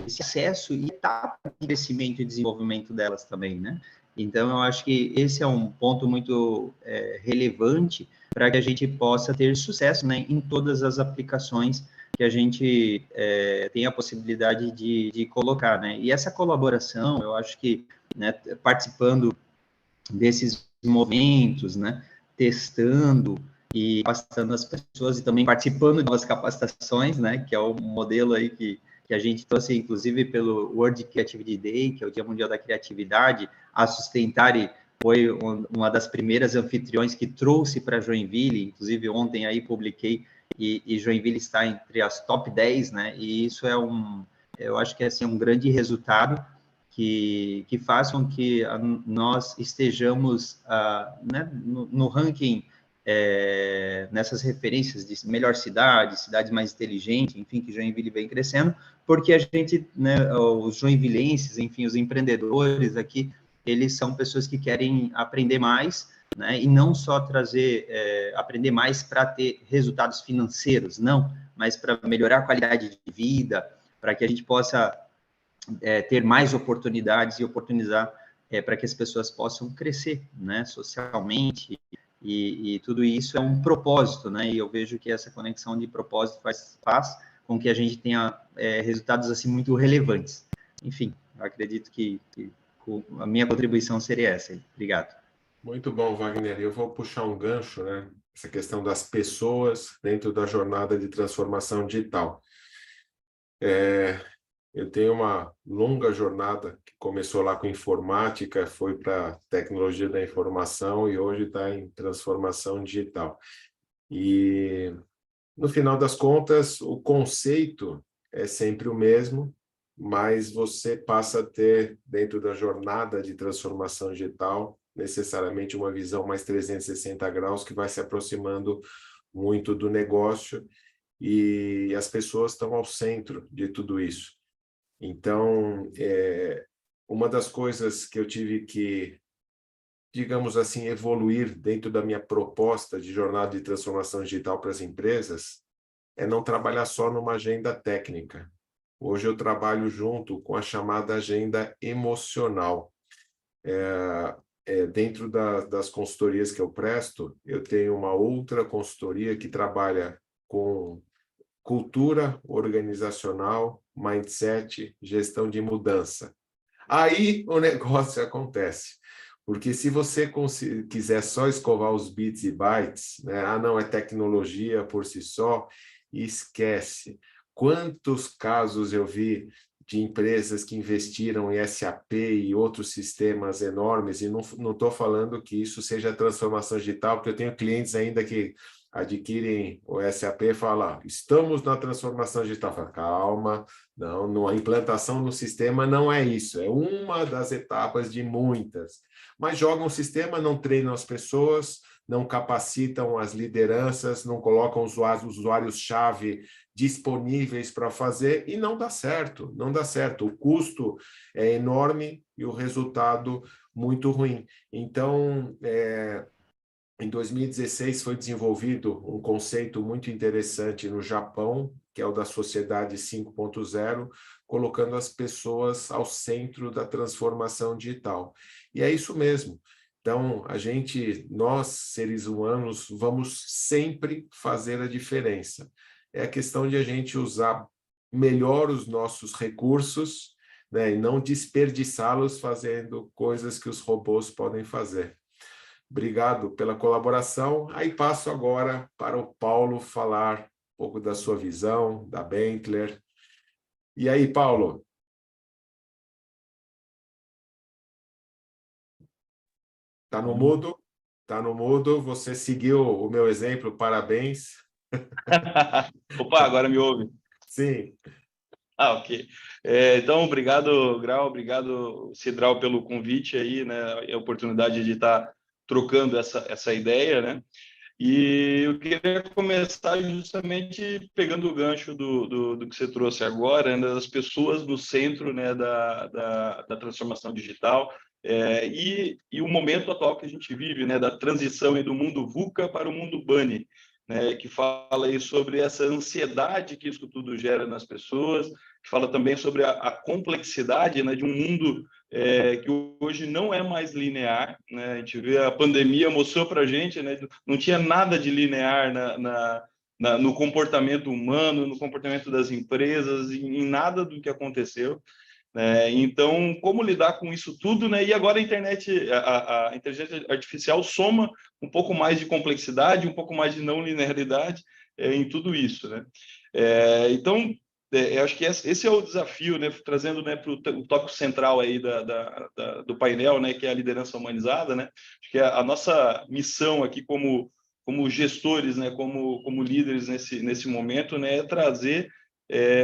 [SPEAKER 5] esse acesso e etapa de crescimento e desenvolvimento delas também, né? Então, eu acho que esse é um ponto muito relevante para que a gente possa ter sucesso, né, em todas as aplicações que a gente tem a possibilidade de colocar, né? E essa colaboração, eu acho que, né, participando desses momentos, né, testando e capacitando as pessoas e também participando de novas capacitações, né, que é o modelo aí que que a gente trouxe, inclusive, pelo World Creativity Day, que é o Dia Mundial da Criatividade. A Sustentare foi uma das primeiras anfitriões que trouxe para Joinville, inclusive ontem aí publiquei, e Joinville está entre as top 10, né? E isso eu acho que é assim, um grande resultado que faz com que nós estejamos né, no ranking, nessas referências de melhor cidade, cidades mais inteligentes, enfim, que Joinville vem crescendo, porque a gente, né, os joinvilenses, enfim, os empreendedores aqui, eles são pessoas que querem aprender mais, né, e não só aprender mais para ter resultados financeiros, não, mas para melhorar a qualidade de vida, para que a gente possa ter mais oportunidades e oportunizar para que as pessoas possam crescer, né, socialmente, e tudo isso é um propósito, né, e eu vejo que essa conexão de propósito faz com que a gente tenha resultados assim muito relevantes. Enfim, eu acredito que a minha contribuição seria essa. Obrigado.
[SPEAKER 2] Muito bom, Wagner. Eu vou puxar um gancho, né? Essa questão das pessoas dentro da jornada de transformação digital. Eu tenho uma longa jornada que começou lá com informática, foi para tecnologia da informação e hoje está em transformação digital. E, no final das contas, o conceito é sempre o mesmo, mas você passa a ter, dentro da jornada de transformação digital, necessariamente uma visão mais 360 graus que vai se aproximando muito do negócio e as pessoas estão ao centro de tudo isso. Então, uma das coisas que eu tive que, digamos assim, evoluir dentro da minha proposta de jornada de transformação digital para as empresas é não trabalhar só numa agenda técnica. Hoje eu trabalho junto com a chamada agenda emocional. Dentro das consultorias que eu presto, eu tenho uma outra consultoria que trabalha com cultura organizacional, mindset, gestão de mudança. Aí o negócio acontece. Porque se você quiser só escovar os bits e bytes, né? Não, é tecnologia por si só, esquece. Quantos casos eu vi de empresas que investiram em SAP e outros sistemas enormes, e não estou falando que isso seja transformação digital, porque eu tenho clientes ainda que adquirem o SAP e falam, estamos na transformação digital. Fala, calma, não, a implantação no sistema não é isso, é uma das etapas de muitas. Mas jogam o sistema, não treinam as pessoas, não capacitam as lideranças, não colocam usuários-chave disponíveis para fazer e não dá certo, não dá certo. O custo é enorme e o resultado muito ruim. Então, em 2016 foi desenvolvido um conceito muito interessante no Japão, que é o da Sociedade 5.0, colocando as pessoas ao centro da transformação digital. E é isso mesmo. Então, nós, seres humanos, vamos sempre fazer a diferença. É a questão de a gente usar melhor os nossos recursos, né, e não desperdiçá-los fazendo coisas que os robôs podem fazer. Obrigado pela colaboração. Aí passo agora para o Paulo falar um pouco da sua visão, da Bentler. E aí, Paulo? Está no mudo? Está no mudo. Você seguiu o meu exemplo, parabéns.
[SPEAKER 6] Opa, agora me ouve?
[SPEAKER 2] Sim.
[SPEAKER 6] Ok. Então, obrigado, Grau, obrigado, Cidral, pelo convite aí, né? E a oportunidade de estar trocando essa ideia, né? E eu queria começar justamente pegando o gancho do que você trouxe agora, né, das pessoas no centro, né, da transformação digital, e o momento atual que a gente vive, né, da transição do mundo VUCA para o mundo BANI, né, que fala aí sobre essa ansiedade que isso tudo gera nas pessoas, que fala também sobre a complexidade, né, de um mundo que hoje não é mais linear, né? A gente vê a pandemia mostrou para a gente, né? Não tinha nada de linear no comportamento humano, no comportamento das empresas, em nada do que aconteceu. Então, como lidar com isso tudo, né? E agora a internet, a inteligência artificial soma um pouco mais de complexidade, um pouco mais de não linearidade em tudo isso, né? Então, eu acho que esse é o desafio, né, trazendo, né, para o tópico central aí do painel, né, que é a liderança humanizada, né, acho que a nossa missão aqui como gestores, né, como líderes nesse momento, né, é trazer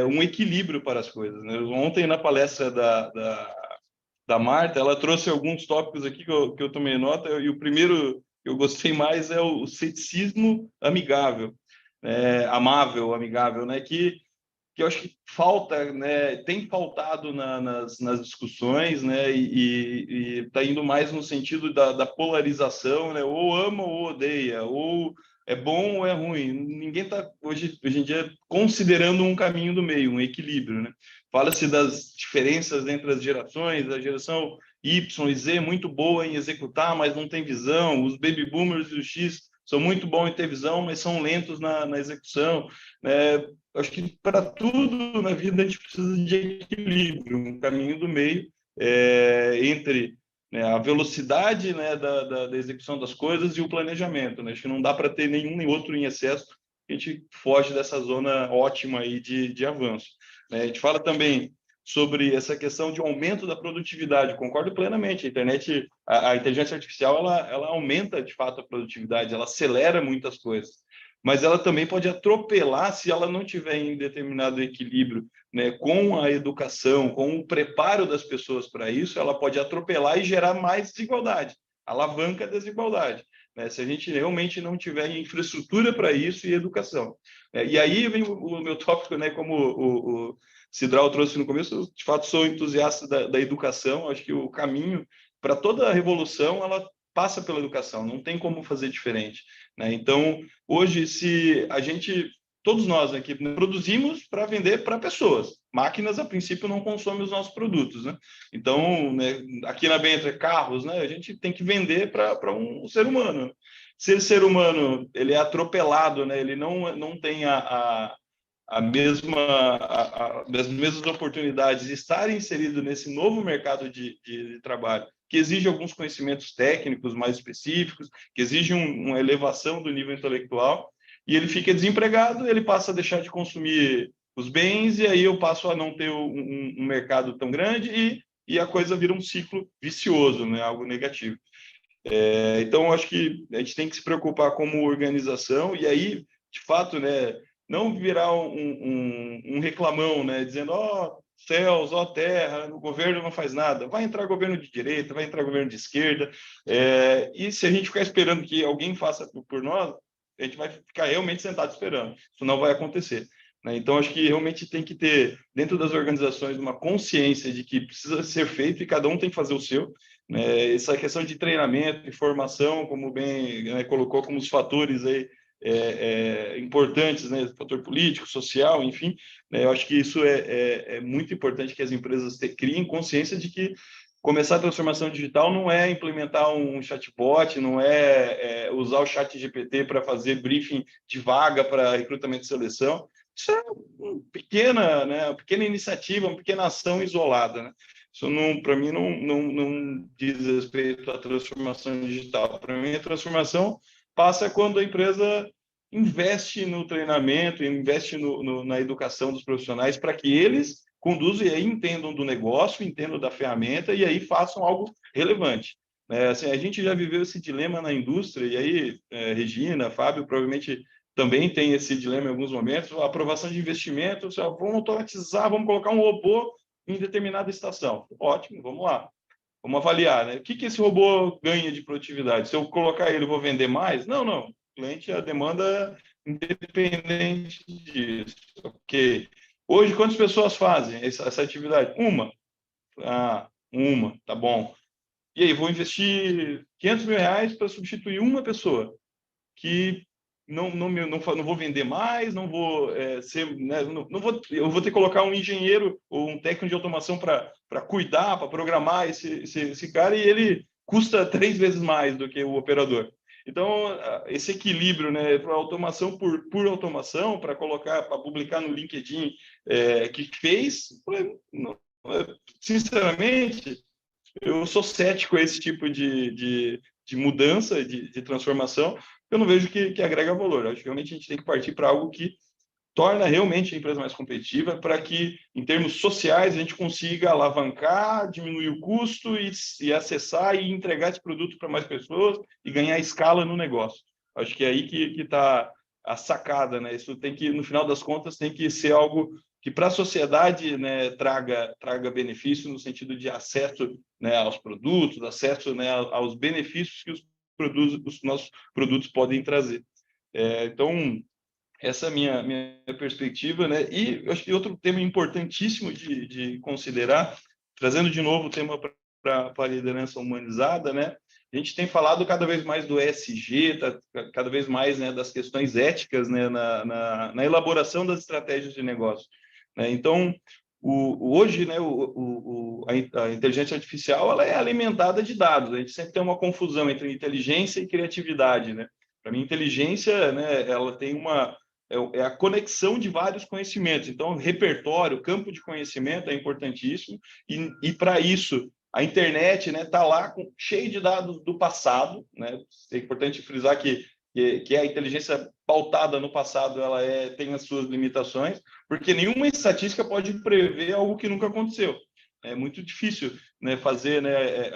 [SPEAKER 6] um equilíbrio para as coisas, né? Ontem, na palestra da Marta, ela trouxe alguns tópicos aqui que eu tomei nota, e o primeiro que eu gostei mais é o ceticismo amigável, amável, amigável, né, que eu acho que falta, né, tem faltado nas discussões, né, e está indo mais no sentido da polarização, né, ou ama ou odeia, ou é bom ou é ruim. Ninguém está, hoje em dia, considerando um caminho do meio, um equilíbrio, né? Fala-se das diferenças entre as gerações, a geração Y e Z muito boa em executar, mas não tem visão, os baby boomers e os X são muito bons em ter visão, mas são lentos na execução, né? Acho que para tudo na vida a gente precisa de equilíbrio, um caminho do meio entre, né, a velocidade, né, da execução das coisas e o planejamento, né? Acho que não dá para ter nenhum nem outro em excesso, a gente foge dessa zona ótima aí de avanço, né? A gente fala também sobre essa questão de aumento da produtividade, concordo plenamente, a inteligência artificial, ela aumenta de fato a produtividade, ela acelera muitas coisas, mas ela também pode atropelar se ela não tiver em determinado equilíbrio, né, com a educação, com o preparo das pessoas para isso, ela pode atropelar e gerar mais desigualdade, alavanca a desigualdade, né, se a gente realmente não tiver infraestrutura para isso e educação. E aí vem o meu tópico, né, como o Cidral trouxe no começo, eu, de fato, sou entusiasta da educação, acho que o caminho para toda a revolução, ela passa pela educação, não tem como fazer diferente, né? Então, hoje, se a gente, todos nós aqui, produzimos para vender para pessoas, máquinas, a princípio, não consomem os nossos produtos, né? Então, né, aqui na Bentley, carros, né, a gente tem que vender para um ser humano. Se esse ser humano ele é atropelado, né, ele não tem as mesmas oportunidades de estar inserido nesse novo mercado de trabalho, que exige alguns conhecimentos técnicos mais específicos, que exige uma elevação do nível intelectual, e ele fica desempregado, ele passa a deixar de consumir os bens, e aí eu passo a não ter um mercado tão grande, e a coisa vira um ciclo vicioso, né? Algo negativo. Então, acho que a gente tem que se preocupar como organização, e aí, de fato, né, não virar um reclamão, né, dizendo, ó, céus, ó, terra, o governo não faz nada. Vai entrar governo de direita, vai entrar governo de esquerda, e se a gente ficar esperando que alguém faça por nós, a gente vai ficar realmente sentado esperando. Isso não vai acontecer, né? Então, acho que realmente tem que ter, dentro das organizações, uma consciência de que precisa ser feito e cada um tem que fazer o seu, né? Essa questão de treinamento e formação, como bem, né, colocou como os fatores aí, importantes, né? Fator político, social, enfim, né? Eu acho que isso é muito importante que as empresas criem consciência de que começar a transformação digital não é implementar um chatbot, não é usar o chat GPT para fazer briefing de vaga para recrutamento e seleção. Isso é uma pequena iniciativa, uma pequena ação isolada, né? Isso, para mim, não diz respeito à transformação digital. Para mim, a transformação passa quando a empresa investe no treinamento, investe na educação dos profissionais para que eles conduzam e aí entendam do negócio, entendam da ferramenta e aí façam algo relevante. Assim, a gente já viveu esse dilema na indústria, e aí, Regina, Fábio, provavelmente também tem esse dilema em alguns momentos, a aprovação de investimentos, vamos automatizar, vamos colocar um robô em determinada estação. Ótimo, vamos lá. Vamos avaliar, né? O que esse robô ganha de produtividade? Se eu colocar ele, eu vou vender mais? Não. O cliente, a demanda independente disso. Ok. Hoje, quantas pessoas fazem essa atividade? Uma. Uma, tá bom. E aí, vou investir R$500 mil para substituir uma pessoa que não vou vender mais, não vou ser, né, eu vou ter que colocar um engenheiro ou um técnico de automação para cuidar, para programar esse cara, e ele custa 3 vezes mais do que o operador. Então, esse equilíbrio, né, para automação por automação, para colocar, para publicar no LinkedIn que fez, sinceramente, eu sou cético a esse tipo de mudança, de transformação. Eu não vejo que agrega valor. Acho que realmente a gente tem que partir para algo que torna realmente a empresa mais competitiva para que, em termos sociais, a gente consiga alavancar, diminuir o custo e acessar e entregar esse produto para mais pessoas e ganhar escala no negócio. Acho que é aí que está a sacada, né? Isso tem que, no final das contas, tem que ser algo que para a sociedade, né, traga benefício no sentido de acesso, né, aos produtos, acesso, né, aos benefícios que os nossos produtos podem trazer. Então, essa é a minha perspectiva, né? E eu acho que outro tema importantíssimo de considerar, trazendo de novo o tema para a liderança humanizada, né? A gente tem falado cada vez mais do ESG, cada vez mais, né, das questões éticas, né, na elaboração das estratégias de negócio, né? Então, hoje, né, a inteligência artificial ela é alimentada de dados. A gente sempre tem uma confusão entre inteligência e criatividade, né? Para mim, inteligência, né, ela tem é a conexão de vários conhecimentos. Então, repertório, campo de conhecimento é importantíssimo. E para isso, a internet, né, está lá cheio de dados do passado, né? É importante frisar que a inteligência pautada no passado ela tem as suas limitações, porque nenhuma estatística pode prever algo que nunca aconteceu. É muito difícil, né, fazer, né,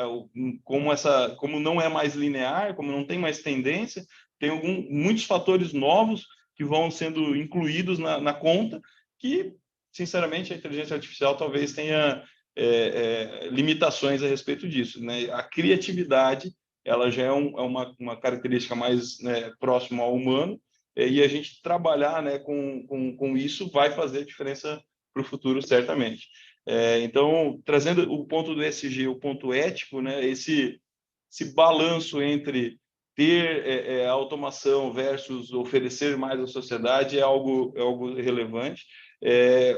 [SPEAKER 6] como não é mais linear, como não tem mais tendência, tem muitos fatores novos que vão sendo incluídos na conta, que, sinceramente, a inteligência artificial talvez tenha limitações a respeito disso, né? A criatividade ela já é uma característica mais, né, próxima ao humano, e a gente trabalhar, né, com isso vai fazer diferença para o futuro, certamente. Então, trazendo o ponto do ESG, o ponto ético, né, esse balanço entre ter automação versus oferecer mais à sociedade é algo relevante,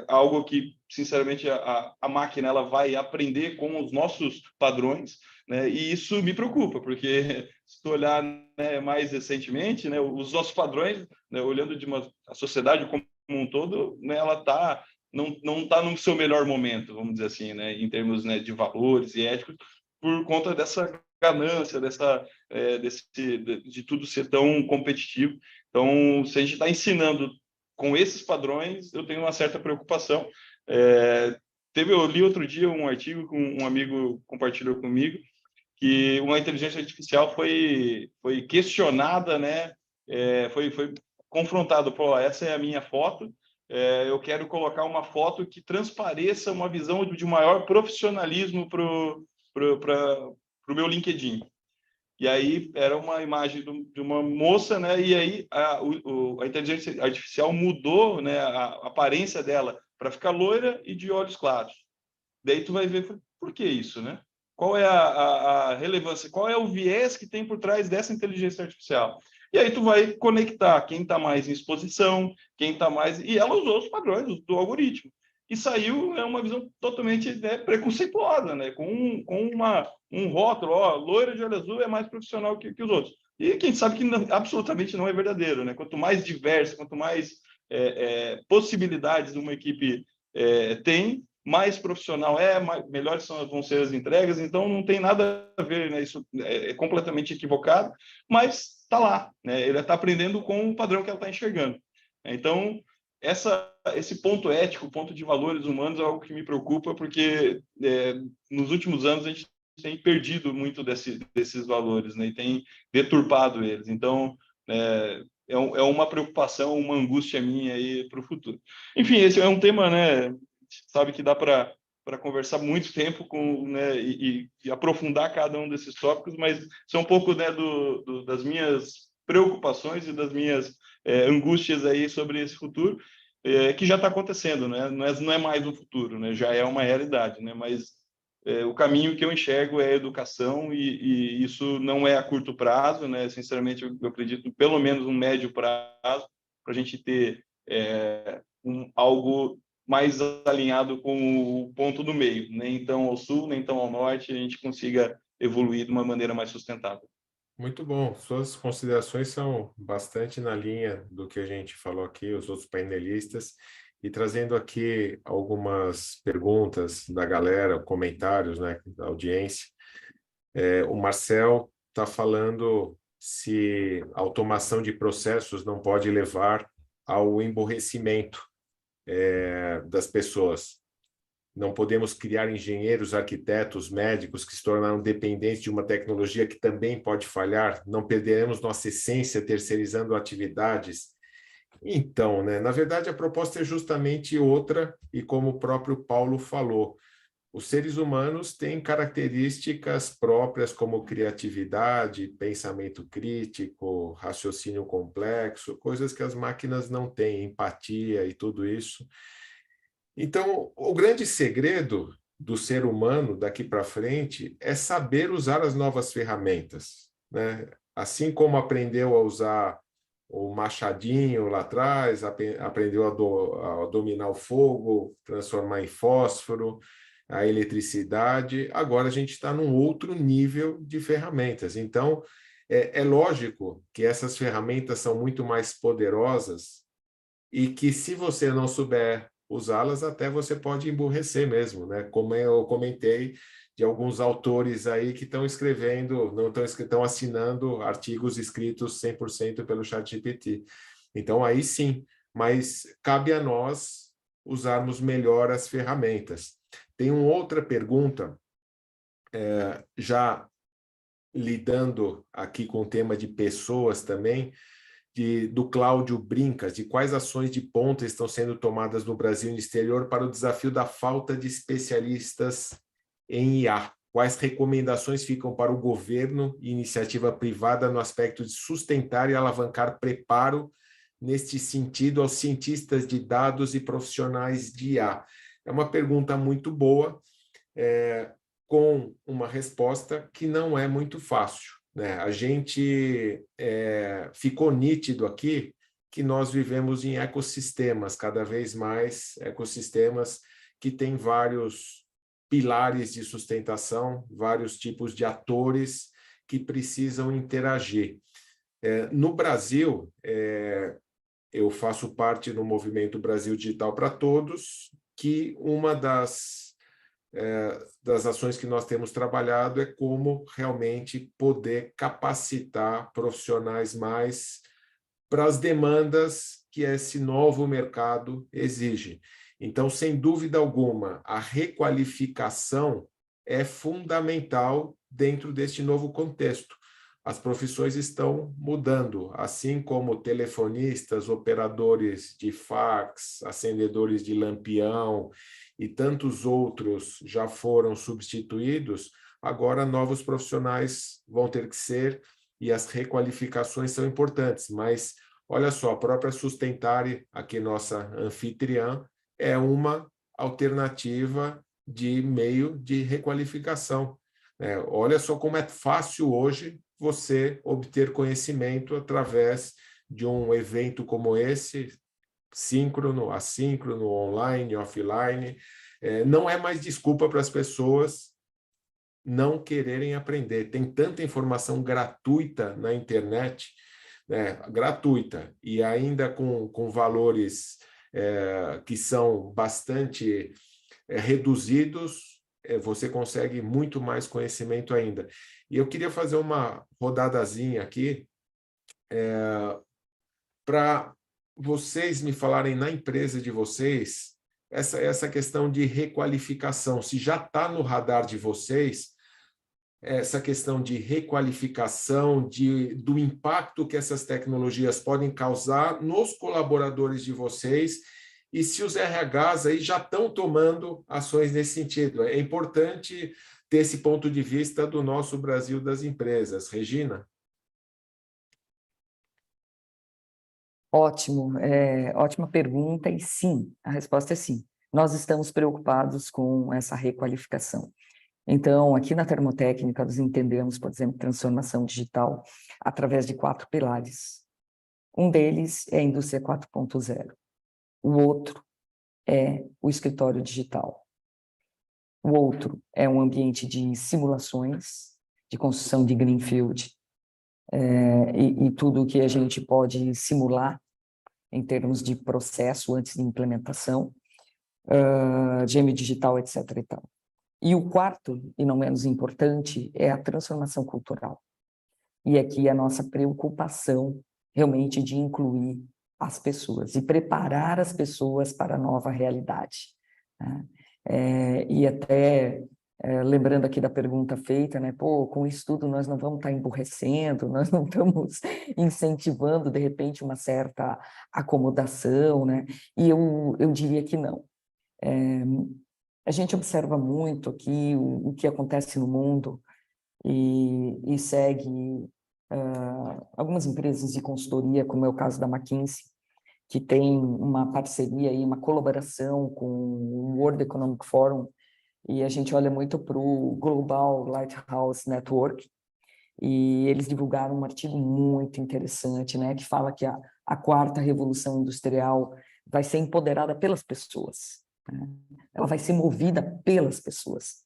[SPEAKER 6] algo que, sinceramente, a máquina ela vai aprender com os nossos padrões, né? E isso me preocupa, porque se tu olhar, né, mais recentemente, né, os nossos padrões, né, olhando a sociedade como um todo, né, ela não está no seu melhor momento, vamos dizer assim, né, em termos, né, de valores e éticos, por conta dessa ganância, de tudo ser tão competitivo. Então, se a gente está ensinando com esses padrões, eu tenho uma certa preocupação. Eu li outro dia um artigo que um amigo compartilhou comigo, que uma inteligência artificial foi questionada, né? Foi confrontado, pô, essa é a minha foto, eu quero colocar uma foto que transpareça uma visão de maior profissionalismo para o meu LinkedIn. E aí era uma imagem de uma moça, né? E aí a inteligência artificial mudou, né, a aparência dela para ficar loira e de olhos claros. Daí tu vai ver por que isso, né? Qual é a relevância? Qual é o viés que tem por trás dessa inteligência artificial? E aí tu vai conectar quem está mais em exposição, quem está mais... E ela usou os padrões do algoritmo. E saiu uma visão totalmente, né, preconceituosa, né? Com um rótulo, ó, loira de olho azul é mais profissional que os outros. E quem sabe que absolutamente não é verdadeiro, né? Quanto mais diversa, quanto mais possibilidades uma equipe tem, mais profissional melhores vão ser as entregas, então não tem nada a ver, né? Isso é completamente equivocado, mas está lá, né? Ele está aprendendo com o padrão que ela está enxergando. Então, esse ponto ético, ponto de valores humanos é algo que me preocupa, porque nos últimos anos a gente tem perdido muito desses valores, né? E tem deturpado eles. Então, é uma preocupação, uma angústia minha aí para o futuro. Enfim, esse é um tema, né? Sabe que dá para conversar muito tempo né, e aprofundar cada um desses tópicos, mas são um pouco, né, das minhas preocupações e das minhas angústias aí sobre esse futuro, que já está acontecendo, né? Não é mais um futuro, né? Já é uma realidade, né? Mas o caminho que eu enxergo é a educação e isso não é a curto prazo, né? Sinceramente, eu acredito pelo menos um médio prazo para a gente ter algo mais alinhado com o ponto do meio, nem tão ao sul, nem tão ao norte, a gente consiga evoluir de uma maneira mais sustentável.
[SPEAKER 2] Muito bom. Suas considerações são bastante na linha do que a gente falou aqui, os outros painelistas, e trazendo aqui algumas perguntas da galera, comentários, né, da audiência. O Marcel está falando se a automação de processos não pode levar ao emborrecimento das pessoas. Não podemos criar engenheiros, arquitetos, médicos que se tornaram dependentes de uma tecnologia que também pode falhar. Não perderemos nossa essência terceirizando atividades. Então, né, na verdade, a proposta é justamente outra, e como o próprio Paulo falou, os seres humanos têm características próprias como criatividade, pensamento crítico, raciocínio complexo, coisas que as máquinas não têm, empatia e tudo isso. Então, o grande segredo do ser humano daqui para frente é saber usar as novas ferramentas, né? Assim como aprendeu a usar o machadinho lá atrás, aprendeu a dominar o fogo, transformar em fósforo, a eletricidade, agora a gente está num outro nível de ferramentas. Então, é lógico que essas ferramentas são muito mais poderosas e que, se você não souber usá-las, até você pode emburrecer mesmo, né? Como eu comentei de alguns autores aí que estão escrevendo, não estão assinando artigos escritos 100% pelo ChatGPT. Então, aí sim, mas cabe a nós usarmos melhor as ferramentas. Tem uma outra pergunta, já lidando aqui com o tema de pessoas também, do Cláudio Brincas, de quais ações de ponta estão sendo tomadas no Brasil e no exterior para o desafio da falta de especialistas em IA. Quais recomendações ficam para o governo e iniciativa privada no aspecto de sustentar e alavancar preparo neste sentido aos cientistas de dados e profissionais de IA? É uma pergunta muito boa, com uma resposta que não é muito fácil, né? A gente ficou nítido aqui que nós vivemos em ecossistemas, cada vez mais ecossistemas que têm vários pilares de sustentação, vários tipos de atores que precisam interagir. No Brasil, eu faço parte do movimento Brasil Digital para Todos, que uma das ações que nós temos trabalhado é como realmente poder capacitar profissionais mais para as demandas que esse novo mercado exige. Então, sem dúvida alguma, a requalificação é fundamental dentro deste novo contexto. As profissões estão mudando, assim como telefonistas, operadores de fax, acendedores de lampião e tantos outros já foram substituídos, agora novos profissionais vão ter que ser, e as requalificações são importantes. Mas, olha só, a própria Sustentare, aqui nossa anfitriã, é uma alternativa de meio de requalificação. Olha só como é fácil hoje você obter conhecimento através de um evento como esse, síncrono, assíncrono, online, offline. Não é mais desculpa para as pessoas não quererem aprender. Tem tanta informação gratuita na internet, gratuita, e ainda com valores que são bastante reduzidos, você consegue muito mais conhecimento ainda. E eu queria fazer uma rodadazinha aqui para vocês me falarem na empresa de vocês essa questão de requalificação, se já está no radar de vocês, essa questão de requalificação, do impacto que essas tecnologias podem causar nos colaboradores de vocês, e se os RHs aí já estão tomando ações nesse sentido. É importante ter esse ponto de vista do nosso Brasil das empresas. Regina?
[SPEAKER 3] Ótimo, ótima pergunta, e sim, a resposta é sim. Nós estamos preocupados com essa requalificação. Então, aqui na Termotécnica, nós entendemos, por exemplo, transformação digital através de 4 pilares. Um deles é a indústria 4.0. O outro é o escritório digital. O outro é um ambiente de simulações, de construção de greenfield, e tudo o que a gente pode simular em termos de processo antes de implementação, gêmeo digital, etc. e tal. E o quarto, e não menos importante, é a transformação cultural. E aqui a nossa preocupação realmente de incluir as pessoas e preparar as pessoas para a nova realidade, né? E até, lembrando aqui da pergunta feita, né? Pô, com isso tudo nós não vamos estar emburrecendo, nós não estamos incentivando, de repente, uma certa acomodação, né? E eu diria que não. A gente observa muito aqui o que acontece no mundo e segue algumas empresas de consultoria, como é o caso da McKinsey, que tem uma parceria e uma colaboração com o World Economic Forum, e a gente olha muito para o Global Lighthouse Network, e eles divulgaram um artigo muito interessante, né, que fala que a quarta revolução industrial vai ser empoderada pelas pessoas, né? Ela vai ser movida pelas pessoas.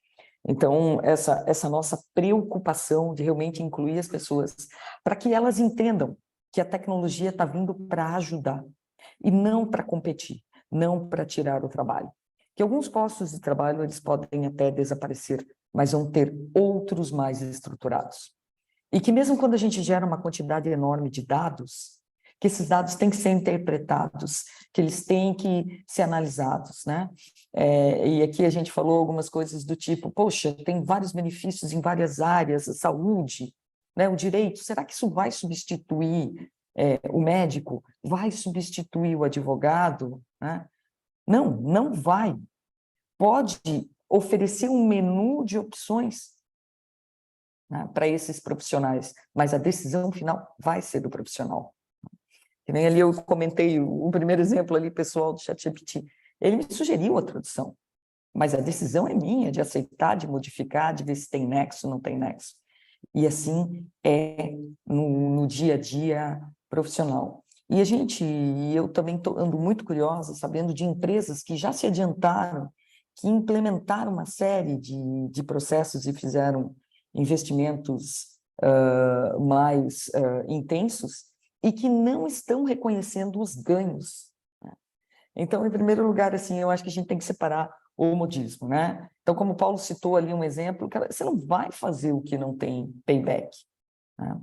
[SPEAKER 3] Então, essa nossa preocupação de realmente incluir as pessoas, para que elas entendam que a tecnologia está vindo para ajudar, e não para competir, não para tirar o trabalho. Que alguns postos de trabalho eles podem até desaparecer, mas vão ter outros mais estruturados. E que mesmo quando a gente gera uma quantidade enorme de dados, que esses dados têm que ser interpretados, que eles têm que ser analisados, né? E aqui a gente falou algumas coisas do tipo, poxa, tem vários benefícios em várias áreas, a saúde, né, o direito, será que isso vai substituir o médico? Vai substituir o advogado? Né? Não, não vai. Pode oferecer um menu de opções, né, para esses profissionais, mas a decisão final vai ser do profissional. Que nem ali eu comentei o primeiro exemplo ali, pessoal do ChatGPT. Ele me sugeriu a tradução, mas a decisão é minha de aceitar, de modificar, de ver se tem nexo, não tem nexo. E assim é no dia a dia profissional. E eu também ando muito curiosa, sabendo de empresas que já se adiantaram, que implementaram uma série de processos e fizeram investimentos mais intensos e que não estão reconhecendo os ganhos, né? Então, em primeiro lugar, assim, eu acho que a gente tem que separar o modismo, né? Então, como o Paulo citou ali um exemplo, cara, você não vai fazer o que não tem payback, né?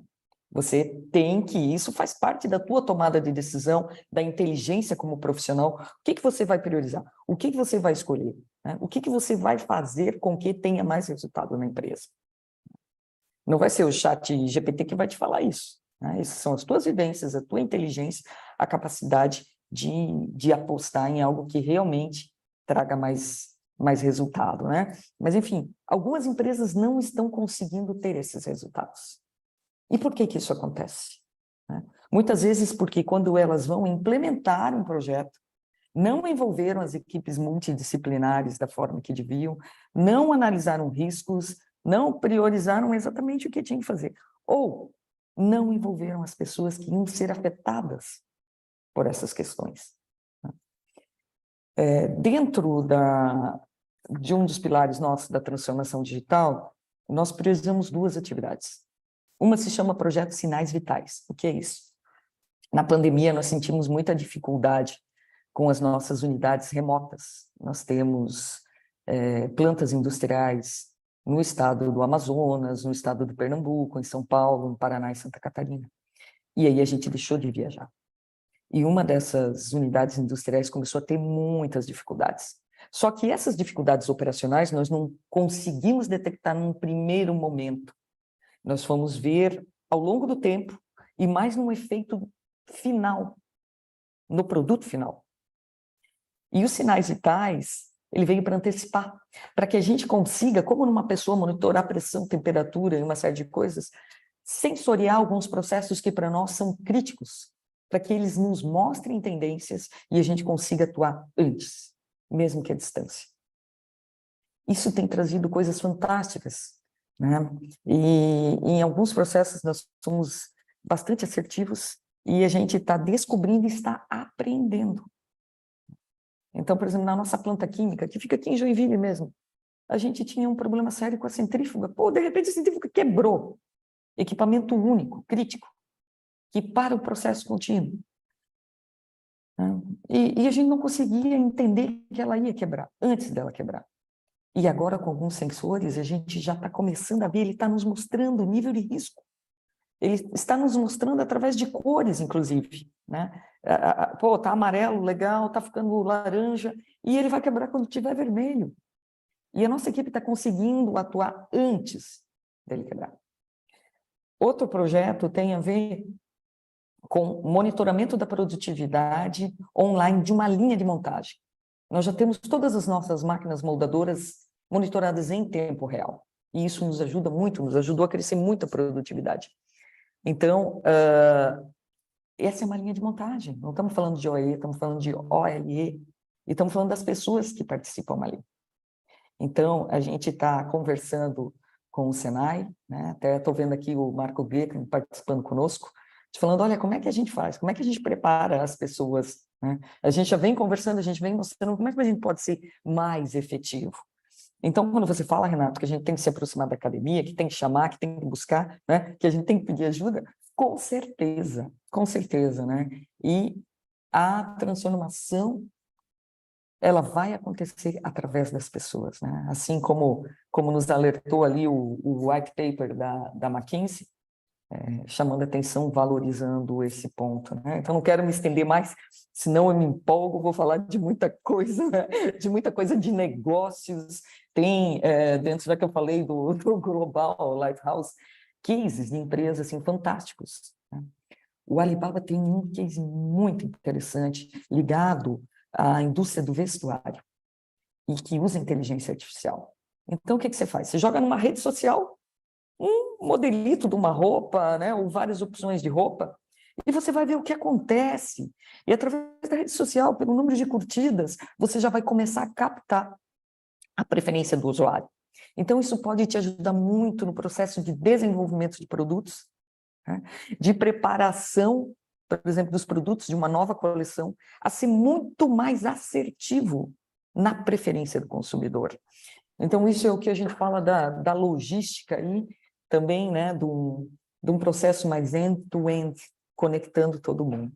[SPEAKER 3] Você tem que, isso faz parte da tua tomada de decisão, da inteligência como profissional. O que você vai priorizar? O que você vai escolher? Né? O que você vai fazer com que tenha mais resultado na empresa? Não vai ser o chat GPT que vai te falar isso, né? Essas são as tuas vivências, a tua inteligência, a capacidade de apostar em algo que realmente traga mais resultado, né? Mas, enfim, algumas empresas não estão conseguindo ter esses resultados. E por que isso acontece? Né? Muitas vezes porque quando elas vão implementar um projeto, não envolveram as equipes multidisciplinares da forma que deviam, não analisaram riscos, não priorizaram exatamente o que tinham que fazer, ou não envolveram as pessoas que iam ser afetadas por essas questões. Dentro de um dos pilares nossos da transformação digital, nós priorizamos duas atividades. Uma se chama Projeto Sinais Vitais. O que é isso? Na pandemia, nós sentimos muita dificuldade com as nossas unidades remotas. Nós temos plantas industriais no estado do Amazonas, no estado do Pernambuco, em São Paulo, no Paraná e Santa Catarina. E aí a gente deixou de viajar. E uma dessas unidades industriais começou a ter muitas dificuldades. Só que essas dificuldades operacionais nós não conseguimos detectar num primeiro momento. Nós fomos ver ao longo do tempo e mais num efeito final, no produto final. E os sinais vitais, ele veio para antecipar, para que a gente consiga, como numa pessoa, monitorar pressão, temperatura e uma série de coisas, sensoriar alguns processos que para nós são críticos, para que eles nos mostrem tendências e a gente consiga atuar antes, mesmo que à distância. Isso tem trazido coisas fantásticas, né? E em alguns processos nós somos bastante assertivos e a gente está descobrindo e está aprendendo. Então, por exemplo, na nossa planta química, que fica aqui em Joinville mesmo, a gente tinha um problema sério com a centrífuga. Pô, de repente a centrífuga quebrou. Equipamento único, crítico, que para o processo contínuo. E a gente não conseguia entender que ela ia quebrar, antes dela quebrar. E agora, com alguns sensores, a gente já está começando a ver, ele está nos mostrando o nível de risco. ele está nos mostrando através de cores, inclusive, né? Pô, tá amarelo, legal, tá ficando laranja, e ele vai quebrar quando tiver vermelho. E a nossa equipe está conseguindo atuar antes dele quebrar. Outro projeto tem a ver com monitoramento da produtividade online de uma linha de montagem. Nós já temos todas as nossas máquinas moldadoras monitoradas em tempo real. E isso nos ajuda muito, nos ajudou a crescer muito a produtividade. Então, essa é uma linha de montagem. Não estamos falando de OE, estamos falando de OLE. E estamos falando das pessoas que participam ali. Então, a gente está conversando com o Senai, né? Até estou vendo aqui o Marco Becker participando conosco, falando, olha, como é que a gente faz? Como é que a gente prepara as pessoas? Né? A gente já vem conversando, a gente vem mostrando como é que a gente pode ser mais efetivo. Então, quando você fala, Renato, que a gente tem que se aproximar da academia, que tem que chamar, que tem que buscar, né? Que a gente tem que pedir ajuda, com certeza, né? E a transformação, ela vai acontecer através das pessoas, né? Assim como nos alertou ali o white paper da McKinsey, chamando a atenção, valorizando esse ponto, né? Então, não quero me estender mais, senão eu me empolgo, vou falar de muita coisa, né? De muita coisa de negócios. Tem, dentro da que eu falei do Global Lighthouse, cases de empresas assim, fantásticos, né? O Alibaba tem um case muito interessante, ligado à indústria do vestuário, e que usa inteligência artificial. Então, o que você faz? Você joga numa rede social um modelito de uma roupa, né, ou várias opções de roupa, e você vai ver o que acontece. E através da rede social, pelo número de curtidas, você já vai começar a captar a preferência do usuário. Então, isso pode te ajudar muito no processo de desenvolvimento de produtos, né, de preparação, por exemplo, dos produtos de uma nova coleção, a ser muito mais assertivo na preferência do consumidor. Então, isso é o que a gente fala da logística aí, também, né, de um processo mais end-to-end, conectando todo mundo.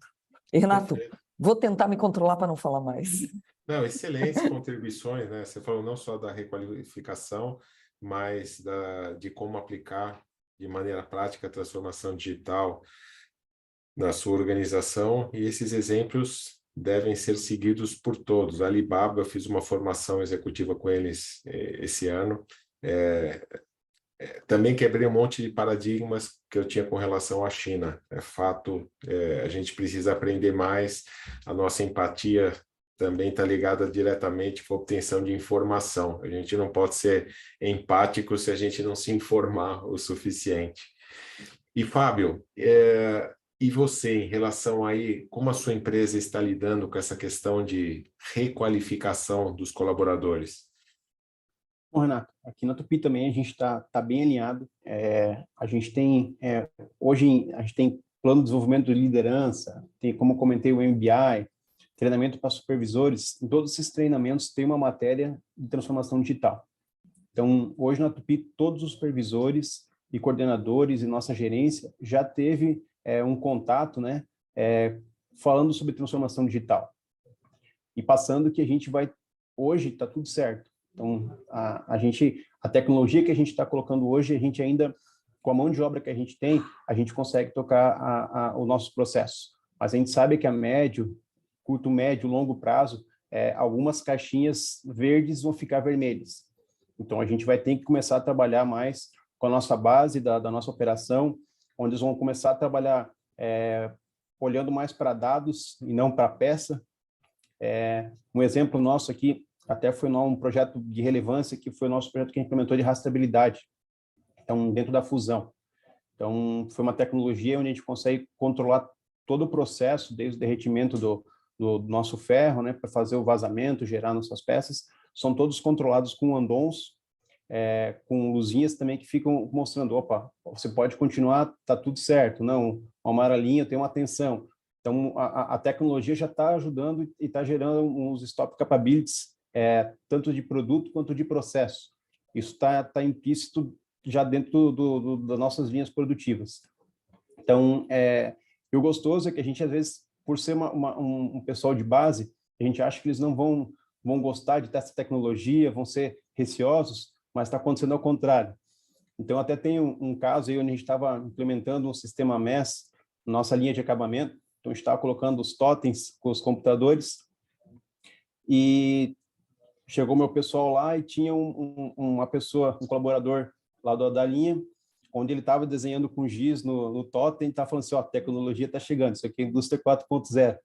[SPEAKER 3] E, Renato, vou tentar me controlar para não falar mais.
[SPEAKER 2] Não, excelentes contribuições, né? Você falou não só da requalificação, mas de como aplicar de maneira prática a transformação digital na sua organização, e esses exemplos devem ser seguidos por todos. A Alibaba, eu fiz uma formação executiva com eles esse ano, também quebrei um monte de paradigmas que eu tinha com relação à China. É fato, a gente precisa aprender mais, a nossa empatia também está ligada diretamente com a obtenção de informação. A gente não pode ser empático se a gente não se informar o suficiente. E, Fábio, e você, em relação aí, como a sua empresa está lidando com essa questão de requalificação dos colaboradores?
[SPEAKER 4] Bom, Renato, aqui na Tupi também a gente está bem alinhado. A gente tem, hoje, a gente tem plano de desenvolvimento de liderança, tem, como eu comentei, o MBI, treinamento para supervisores. Em todos esses treinamentos tem uma matéria de transformação digital. Então, hoje na Tupi, todos os supervisores e coordenadores e nossa gerência já teve um contato, né, falando sobre transformação digital. E passando que a gente vai, hoje está tudo certo. Então, a tecnologia que a gente está colocando hoje, a gente ainda, com a mão de obra que a gente tem, a gente consegue tocar o nosso processo. Mas a gente sabe que a médio, curto, médio, longo prazo, algumas caixinhas verdes vão ficar vermelhas. Então, a gente vai ter que começar a trabalhar mais com a nossa base da nossa operação, onde eles vão começar a trabalhar olhando mais para dados e não para peça. Um exemplo nosso aqui, até foi um projeto de relevância, que foi o nosso projeto que a gente implementou de rastreabilidade, então, dentro da fusão. Então, foi uma tecnologia onde a gente consegue controlar todo o processo, desde o derretimento do nosso ferro, né, para fazer o vazamento, gerar nossas peças, são todos controlados com andons, com luzinhas também que ficam mostrando, opa, você pode continuar, tá tudo certo, não, o amarelinho tem uma tensão. Então, a tecnologia já está ajudando e está gerando uns stop capabilities, tanto de produto quanto de processo. Isso está implícito já dentro das nossas linhas produtivas. Então, o gostoso é que a gente, às vezes, por ser um pessoal de base, a gente acha que eles não vão gostar de ter essa tecnologia, vão ser receosos, mas está acontecendo ao contrário. Então, até tem um caso aí onde a gente estava implementando um sistema MES, nossa linha de acabamento. Então, a gente estava colocando os totens com os computadores e chegou meu pessoal lá e tinha uma pessoa, um colaborador lá da linha, onde ele estava desenhando com giz no totem, e estava falando assim, ó, a tecnologia está chegando, isso aqui é a indústria 4.0.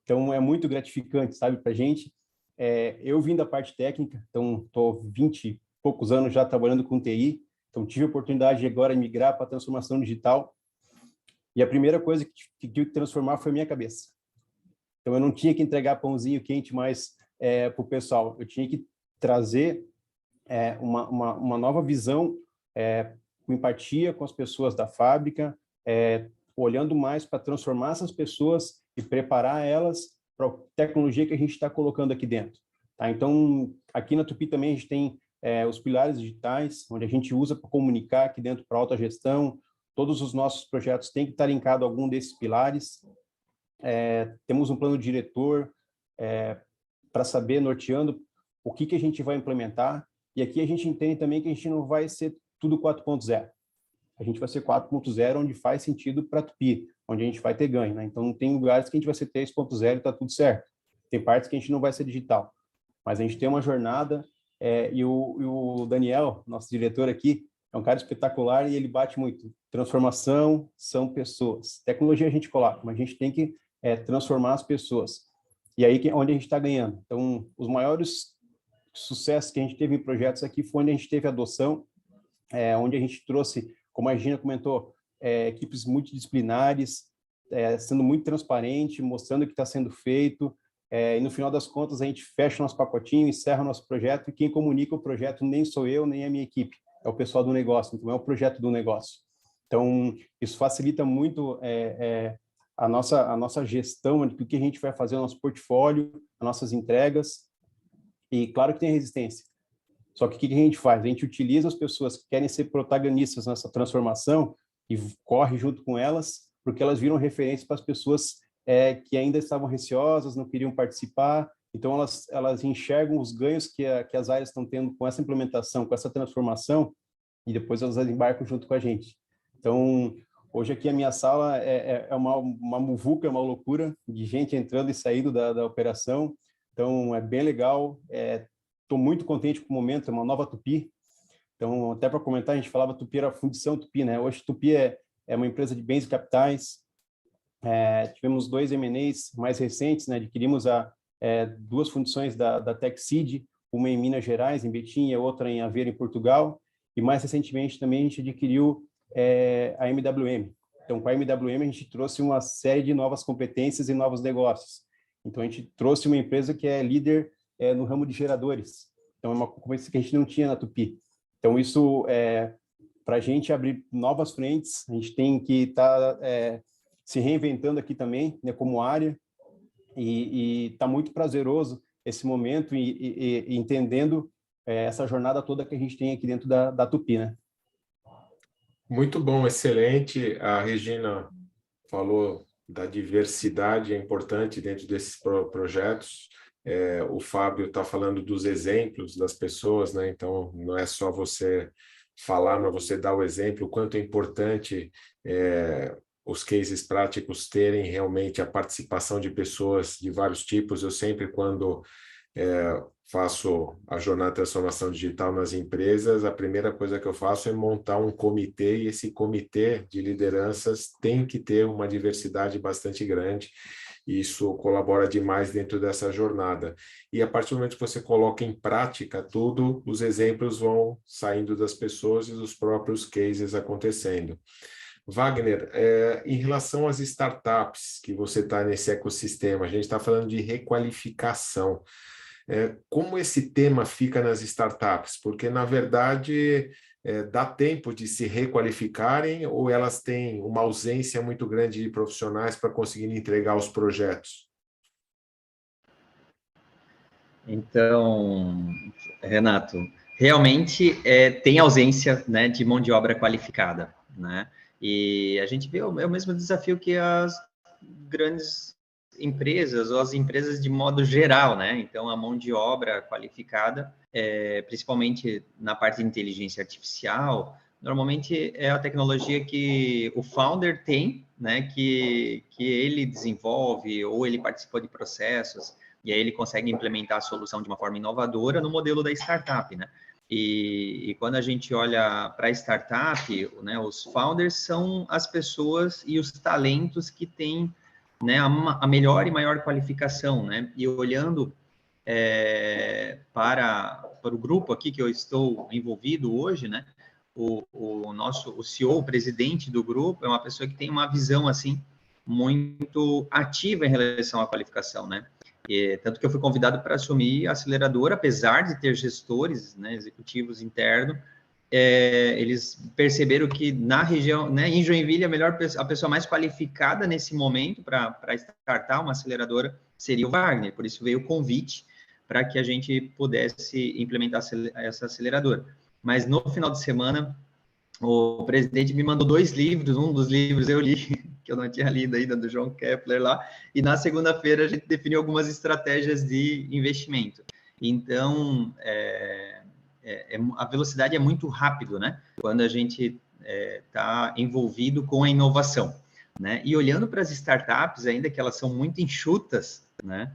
[SPEAKER 4] Então, é muito gratificante, sabe, para a gente. Eu vim da parte técnica, então estou 20 e poucos anos já trabalhando com TI, então tive a oportunidade de agora migrar para a transformação digital, e a primeira coisa que tive que transformar foi a minha cabeça. Então, eu não tinha que entregar pãozinho quente mais para o pessoal, eu tinha que trazer uma nova visão, com empatia com as pessoas da fábrica, olhando mais para transformar essas pessoas e preparar elas para a tecnologia que a gente está colocando aqui dentro. Tá? Então, aqui na Tupi também a gente tem os pilares digitais, onde a gente usa para comunicar aqui dentro para alta gestão. Todos os nossos projetos têm que estar linkados a algum desses pilares. Temos um plano diretor para saber, norteando, o que a gente vai implementar. E aqui a gente entende também que a gente não vai ser tudo 4.0. A gente vai ser 4.0 onde faz sentido para a Tupi, onde a gente vai ter ganho. Né? Então, tem lugares que a gente vai ser 3.0 e está tudo certo. Tem partes que a gente não vai ser digital. Mas a gente tem uma jornada, e o Daniel, nosso diretor aqui, é um cara espetacular e ele bate muito. Transformação são pessoas. Tecnologia a gente coloca, mas a gente tem que transformar as pessoas. E aí onde a gente está ganhando. Então, os maiores sucessos que a gente teve em projetos aqui foi onde a gente teve adoção, onde a gente trouxe, como a Regina comentou, equipes multidisciplinares, sendo muito transparente, mostrando o que está sendo feito, e no final das contas a gente fecha nosso pacotinho, encerra nosso projeto, e quem comunica o projeto nem sou eu, nem a minha equipe, é o pessoal do negócio, então é o projeto do negócio. Então, isso facilita muito a nossa gestão do que a gente vai fazer, o nosso portfólio, as nossas entregas, e claro que tem resistência. Só que o que a gente faz? A gente utiliza as pessoas que querem ser protagonistas nessa transformação e corre junto com elas, porque elas viram referência para as pessoas que ainda estavam receosas, não queriam participar. Então, elas enxergam os ganhos que as áreas estão tendo com essa implementação, com essa transformação, e depois elas embarcam junto com a gente. Então, hoje aqui a minha sala é uma muvuca, uma loucura de gente entrando e saindo da operação. Então, é bem legal. Estou muito contente com o momento, é uma nova Tupi. Então, até para comentar, a gente falava Tupi era a fundição Tupi, né? Hoje Tupi é uma empresa de bens e capitais. Tivemos 2 M&As mais recentes, né? Adquirimos 2 fundições da TechSeed, uma em Minas Gerais, em Betim, e a outra em Aveiro, em Portugal. E mais recentemente também a gente adquiriu a MWM. Então, com a MWM a gente trouxe uma série de novas competências e novos negócios. Então, a gente trouxe uma empresa que é líder no ramo de geradores. Então, é uma competência que a gente não tinha na Tupi. Então, isso, para a gente abrir novas frentes, a gente tem que estar se reinventando aqui também, né, como área, e está muito prazeroso esse momento e entendendo essa jornada toda que a gente tem aqui dentro da Tupi, né?
[SPEAKER 2] Muito bom, excelente. A Regina falou da diversidade, é importante dentro desses projetos. O Fábio está falando dos exemplos das pessoas, né? Então, não é só você falar, mas você dar o exemplo, o quanto é importante os cases práticos terem realmente a participação de pessoas de vários tipos. Eu sempre, quando faço a jornada de transformação digital nas empresas, a primeira coisa que eu faço é montar um comitê, e esse comitê de lideranças tem que ter uma diversidade bastante grande. Isso colabora demais dentro dessa jornada. E a partir do momento que você coloca em prática tudo, os exemplos vão saindo das pessoas e dos próprios cases acontecendo. Wagner, em relação às startups que você está nesse ecossistema, a gente está falando de requalificação. Como esse tema fica nas startups? Porque, na verdade, dá tempo de se requalificarem ou elas têm uma ausência muito grande de profissionais para conseguir entregar os projetos?
[SPEAKER 5] Então, Renato, realmente tem ausência, né, de mão de obra qualificada, né? E a gente vê é o mesmo desafio que as grandes empresas, ou as empresas de modo geral, né? Então, a mão de obra qualificada, principalmente na parte de inteligência artificial, normalmente é a tecnologia que o founder tem, né, que ele desenvolve ou ele participou de processos, e aí ele consegue implementar a solução de uma forma inovadora no modelo da startup, né? E quando a gente olha para a startup, né, os founders são as pessoas e os talentos que têm, né, a melhor e maior qualificação, né? E olhando para o grupo aqui que eu estou envolvido hoje, né? O CEO, o presidente do grupo, é uma pessoa que tem uma visão, assim, muito ativa em relação à qualificação, né? Tanto que eu fui convidado para assumir a aceleradora, apesar de ter gestores, né, executivos internos, eles perceberam que na região, né, em Joinville, a pessoa mais qualificada nesse momento para startar uma aceleradora seria o Wagner, por isso veio o convite para que a gente pudesse implementar essa aceleradora. Mas no final de semana, o presidente me mandou 2 livros, um dos livros eu li, que eu não tinha lido ainda, do João Kepler lá, e na segunda-feira a gente definiu algumas estratégias de investimento. Então, a velocidade é muito rápido, né? Quando a gente está envolvido com a inovação, né? E olhando para as startups, ainda que elas são muito enxutas, né?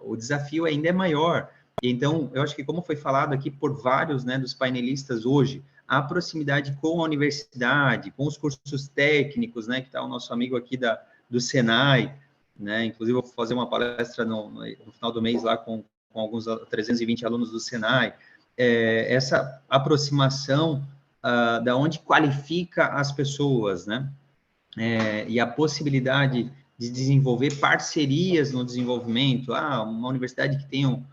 [SPEAKER 5] O desafio ainda é maior. Então, eu acho que como foi falado aqui por vários, né, dos painelistas hoje, a proximidade com a universidade, com os cursos técnicos, né, que está o nosso amigo aqui do Senai, né, inclusive eu vou fazer uma palestra no final do mês lá com alguns 320 alunos do Senai, essa aproximação da onde qualifica as pessoas, né, e a possibilidade de desenvolver parcerias no desenvolvimento, uma universidade que tem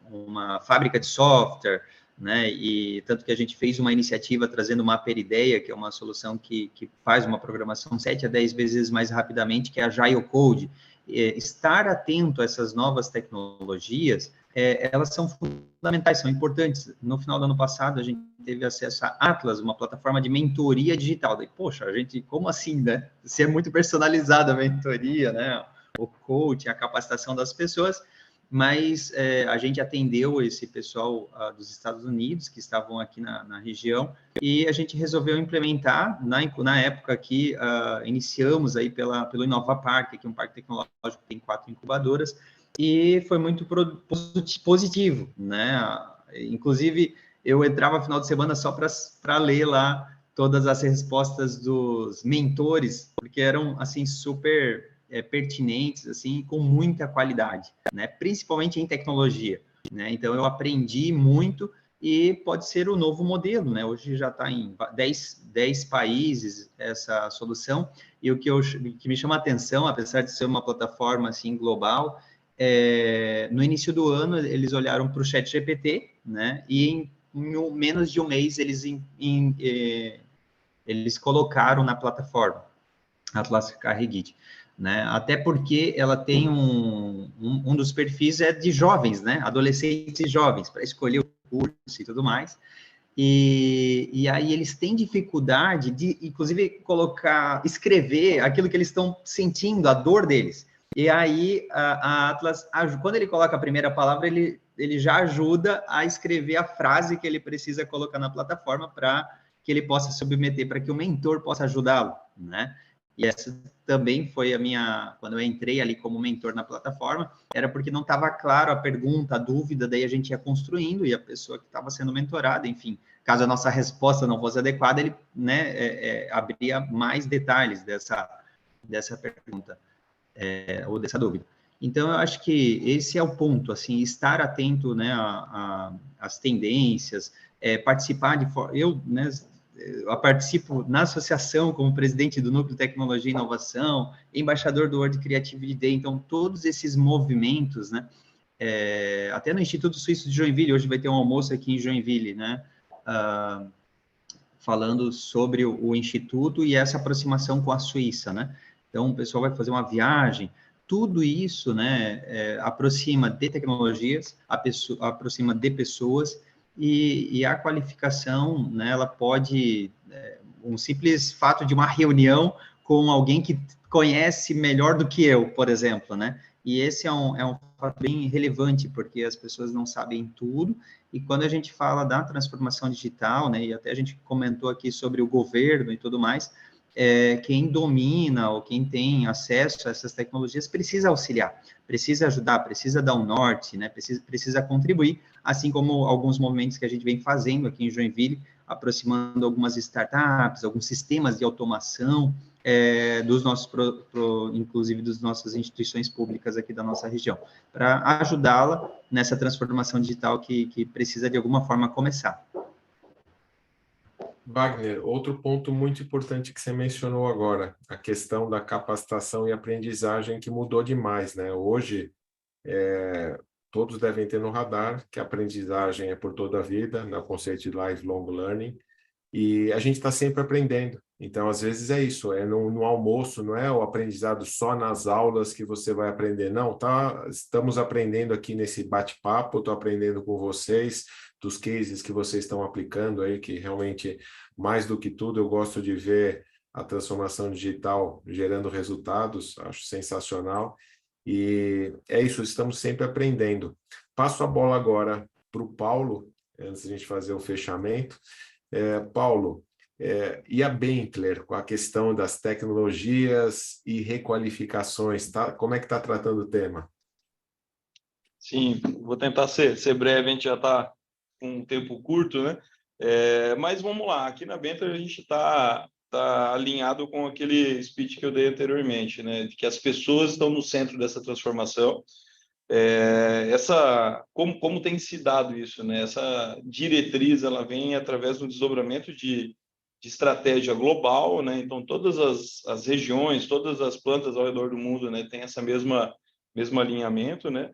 [SPEAKER 5] uma fábrica de software, né, e tanto que a gente fez uma iniciativa trazendo uma Perideia, que é uma solução que faz uma programação 7 a 10 vezes mais rapidamente, que é a Agile Code. Estar atento a essas novas tecnologias, elas são fundamentais, são importantes. No final do ano passado, a gente teve acesso a Atlas, uma plataforma de mentoria digital. Daí, poxa, a gente, como assim, né? Se é muito personalizada a mentoria, né? O coaching, a capacitação das pessoas, mas a gente atendeu esse pessoal dos Estados Unidos, que estavam aqui na região, e a gente resolveu implementar, na época que iniciamos aí pelo Inova Park, que é um parque tecnológico que tem 4 incubadoras, e foi muito positivo, né? Inclusive, eu entrava no final de semana só para ler lá todas as respostas dos mentores, porque eram, assim, super pertinentes, assim, com muita qualidade, né? Principalmente em tecnologia, né? Então, eu aprendi muito e pode ser o novo modelo, né? Hoje já está em 10 países essa solução, e o que me chama a atenção, apesar de ser uma plataforma, assim, global, no início do ano, eles olharam para o ChatGPT, né? E em menos de um mês, eles colocaram na plataforma Atlas Carregit, né? Até porque ela tem um dos perfis de jovens, né? Adolescentes e jovens, para escolher o curso e tudo mais. E aí eles têm dificuldade de, inclusive, escrever aquilo que eles estão sentindo, a dor deles. E aí a Atlas, quando ele coloca a primeira palavra, ele já ajuda a escrever a frase que ele precisa colocar na plataforma para que ele possa submeter, para que o mentor possa ajudá-lo, né? E essa também foi quando eu entrei ali como mentor na plataforma, era porque não estava claro a pergunta, a dúvida, daí a gente ia construindo, e a pessoa que estava sendo mentorada, enfim, caso a nossa resposta não fosse adequada, ele, né, abria mais detalhes dessa pergunta, ou dessa dúvida. Então, eu acho que esse é o ponto, assim, estar atento, né, às tendências, participar eu, né, eu participo na associação como presidente do Núcleo de Tecnologia e Inovação, embaixador do World Creativity Day, então todos esses movimentos, né, até no Instituto Suíço de Joinville, hoje vai ter um almoço aqui em Joinville, né, falando sobre o Instituto e essa aproximação com a Suíça, né, então o pessoal vai fazer uma viagem, tudo isso, né, aproxima de tecnologias, aproxima de pessoas, e a qualificação, né, ela pode, um simples fato de uma reunião com alguém que conhece melhor do que eu, por exemplo, né, E esse é um fato bem relevante, porque as pessoas não sabem tudo, e quando a gente fala da transformação digital, né, e até a gente comentou aqui sobre o governo e tudo mais, quem domina ou quem tem acesso a essas tecnologias precisa auxiliar, precisa ajudar, precisa dar um norte, né, precisa contribuir, assim como alguns movimentos que a gente vem fazendo aqui em Joinville, aproximando algumas startups, alguns sistemas de automação, dos nossos, inclusive das nossas instituições públicas aqui da nossa região, para ajudá-la nessa transformação digital que precisa de alguma forma começar.
[SPEAKER 2] Wagner, outro ponto muito importante que você mencionou agora, a questão da capacitação e aprendizagem que mudou demais, né? Hoje, todos devem ter no radar que a aprendizagem é por toda a vida, no conceito de lifelong learning, e a gente está sempre aprendendo. Então, às vezes é isso, no almoço, não é o aprendizado só nas aulas que você vai aprender. Não, estamos aprendendo aqui nesse bate-papo, estou aprendendo com vocês, dos cases que vocês estão aplicando aí, que realmente, mais do que tudo, eu gosto de ver a transformação digital gerando resultados, acho sensacional. E é isso, estamos sempre aprendendo. Passo a bola agora para o Paulo, antes de a gente fazer o fechamento. Paulo, e a Benteler com a questão das tecnologias e requalificações, tá? Como é que está tratando o tema?
[SPEAKER 6] Sim, vou tentar ser breve, a gente já está com um tempo curto, né? Mas vamos lá, aqui na Benteler a gente está alinhado com aquele speech que eu dei anteriormente, né? De que as pessoas estão no centro dessa transformação. Como tem se dado isso, né? Essa diretriz ela vem através do desdobramento de estratégia global, né? Então todas as regiões, todas as plantas ao redor do mundo, né, tem essa mesmo alinhamento, né?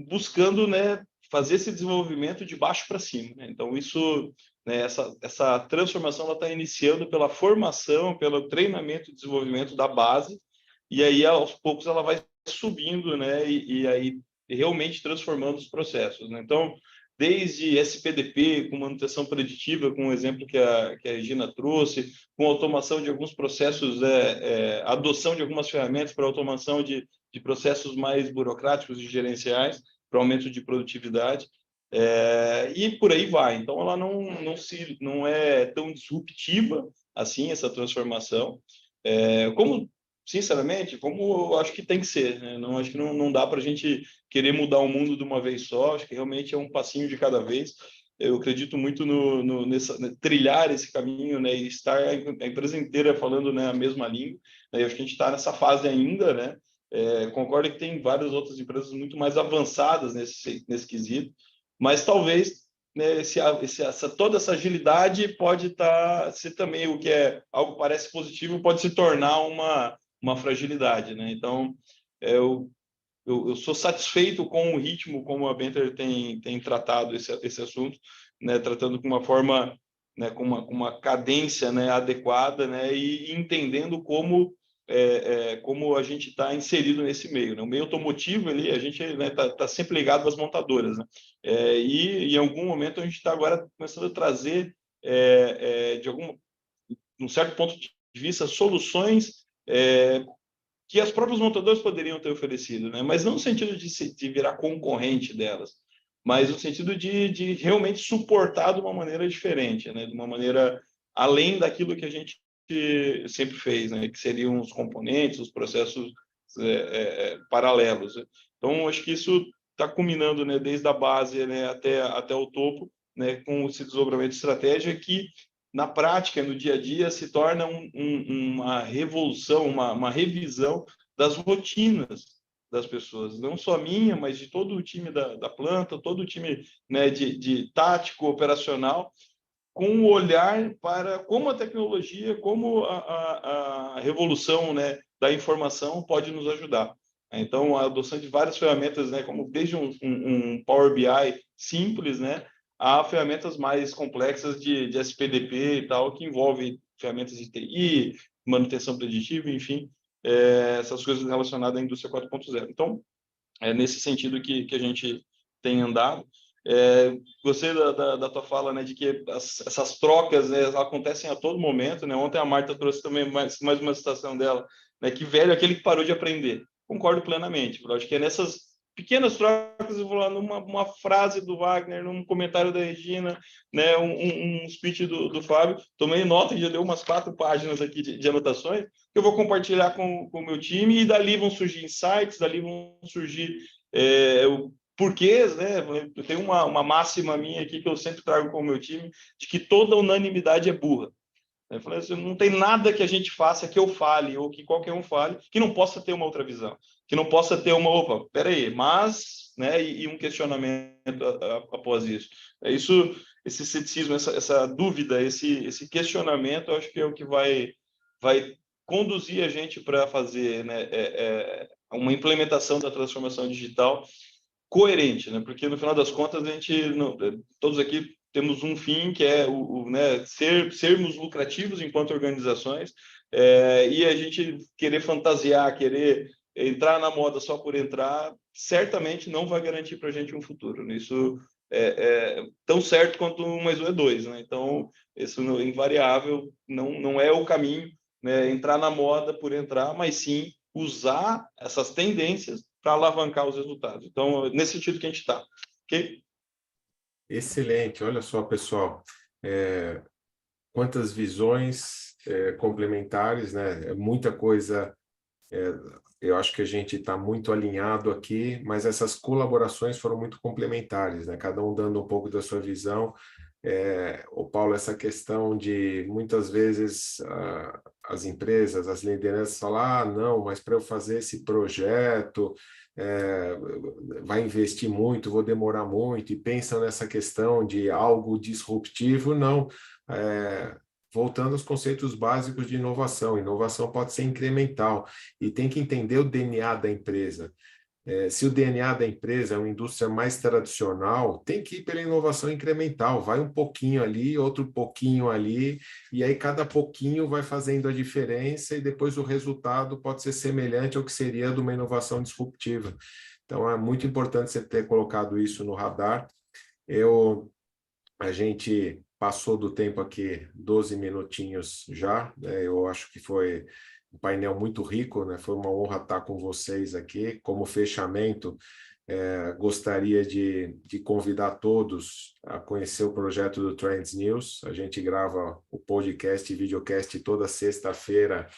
[SPEAKER 6] Buscando, né, fazer esse desenvolvimento de baixo para cima, né? Então isso, né, essa transformação ela está iniciando pela formação, pelo treinamento e desenvolvimento da base, e aí aos poucos ela vai subindo, né, e aí realmente transformando os processos, né? Então, desde SPDP, com manutenção preditiva, com o exemplo que a Regina trouxe, com automação de alguns processos, adoção de algumas ferramentas para automação de processos mais burocráticos e gerenciais, para aumento de produtividade, e por aí vai. Então, ela não é tão disruptiva assim, essa transformação, sinceramente, como eu acho que tem que ser, né? Acho que não dá para a gente querer mudar o mundo de uma vez só, acho que realmente é um passinho de cada vez. Eu acredito muito trilhar esse caminho, né, e estar a empresa inteira falando, né, a mesma língua. Eu acho que a gente está nessa fase ainda, né? Concordo que tem várias outras empresas muito mais avançadas nesse quesito, mas talvez, né, toda essa agilidade pode ser também o que algo que parece positivo, pode se tornar uma fragilidade, né? Então, eu sou satisfeito com o ritmo como a Benteler tem tratado esse assunto, né? Tratando com uma forma, né, com uma cadência, né, adequada, né? E entendendo como a gente está inserido nesse meio, né? O meio automotivo ali, a gente, né, tá sempre ligado às montadoras, né? E em algum momento a gente está agora começando a trazer de um certo ponto de vista soluções que as próprias montadoras poderiam ter oferecido, né? Mas não no sentido de virar concorrente delas, mas no sentido de realmente suportar de uma maneira diferente, né? De uma maneira além daquilo que a gente sempre fez, né? Que seriam os componentes, os processos paralelos. Então, acho que isso está culminando, né? Desde a base, né? Até o topo, né? Com esse desdobramento de estratégia que na prática, no dia a dia, se torna uma revolução, uma revisão das rotinas das pessoas, não só minha, mas de todo o time da planta, todo o time, né, de tático, operacional, com um olhar para como a tecnologia, como a revolução, né, da informação pode nos ajudar. Então, a adoção de várias ferramentas, né, como desde um Power BI simples, né, a ferramentas mais complexas de SPDP e tal, que envolvem ferramentas de TI, manutenção preditiva, enfim, essas coisas relacionadas à indústria 4.0. Então, é nesse sentido que a gente tem andado. Gostei da tua fala, né, de que essas trocas, né, acontecem a todo momento, né? Ontem a Marta trouxe também mais uma citação dela, né, que velho é aquele que parou de aprender. concordo plenamente. Eu acho que é nessas pequenas trocas, eu vou lá numa frase do Wagner, num comentário da Regina, né, um speech do Fábio, tomei nota e já deu umas 4 páginas aqui de anotações, que eu vou compartilhar com o meu time, e dali vão surgir insights, dali vão surgir porquês, né? Eu tenho uma máxima minha aqui que eu sempre trago com o meu time, de que toda unanimidade é burra. Eu falei assim, não tem nada que a gente faça que eu fale, ou que qualquer um fale, que não possa ter uma outra visão, que não possa ter opa, peraí, mas, né, e um questionamento após isso. Esse ceticismo, essa dúvida, esse questionamento, eu acho que é o que vai conduzir a gente para fazer, né, uma implementação da transformação digital coerente, né? Porque no final das contas a gente todos aqui temos um fim que é né, sermos lucrativos enquanto organizações, e a gente querer fantasiar, querer entrar na moda só por entrar, certamente não vai garantir para a gente um futuro. Né? Isso é tão certo quanto 1 mais 1 é 2. Né? Então, isso invariável não é o caminho, né? Entrar na moda por entrar, mas sim usar essas tendências para alavancar os resultados. Então, nesse sentido que a gente está. Ok?
[SPEAKER 2] Excelente. Olha só, pessoal, quantas visões complementares, né? Muita coisa. Eu acho que a gente está muito alinhado aqui, mas essas colaborações foram muito complementares, né? Cada um dando um pouco da sua visão. Paulo, essa questão de muitas vezes as empresas, as lideranças falam, não, mas para eu fazer esse projeto vai investir muito, vou demorar muito, e pensam nessa questão de algo disruptivo. Não, voltando aos conceitos básicos de inovação. Inovação pode ser incremental e tem que entender o DNA da empresa. Se o DNA da empresa é uma indústria mais tradicional, tem que ir pela inovação incremental. Vai um pouquinho ali, outro pouquinho ali, e aí cada pouquinho vai fazendo a diferença, e depois o resultado pode ser semelhante ao que seria de uma inovação disruptiva. Então, é muito importante você ter colocado isso no radar. A gente passou do tempo aqui 12 minutinhos já, né? Eu acho que foi um painel muito rico, né? Foi uma honra estar com vocês aqui. Como fechamento, gostaria de convidar todos a conhecer o projeto do Trends News. A gente grava o podcast e videocast toda sexta-feira,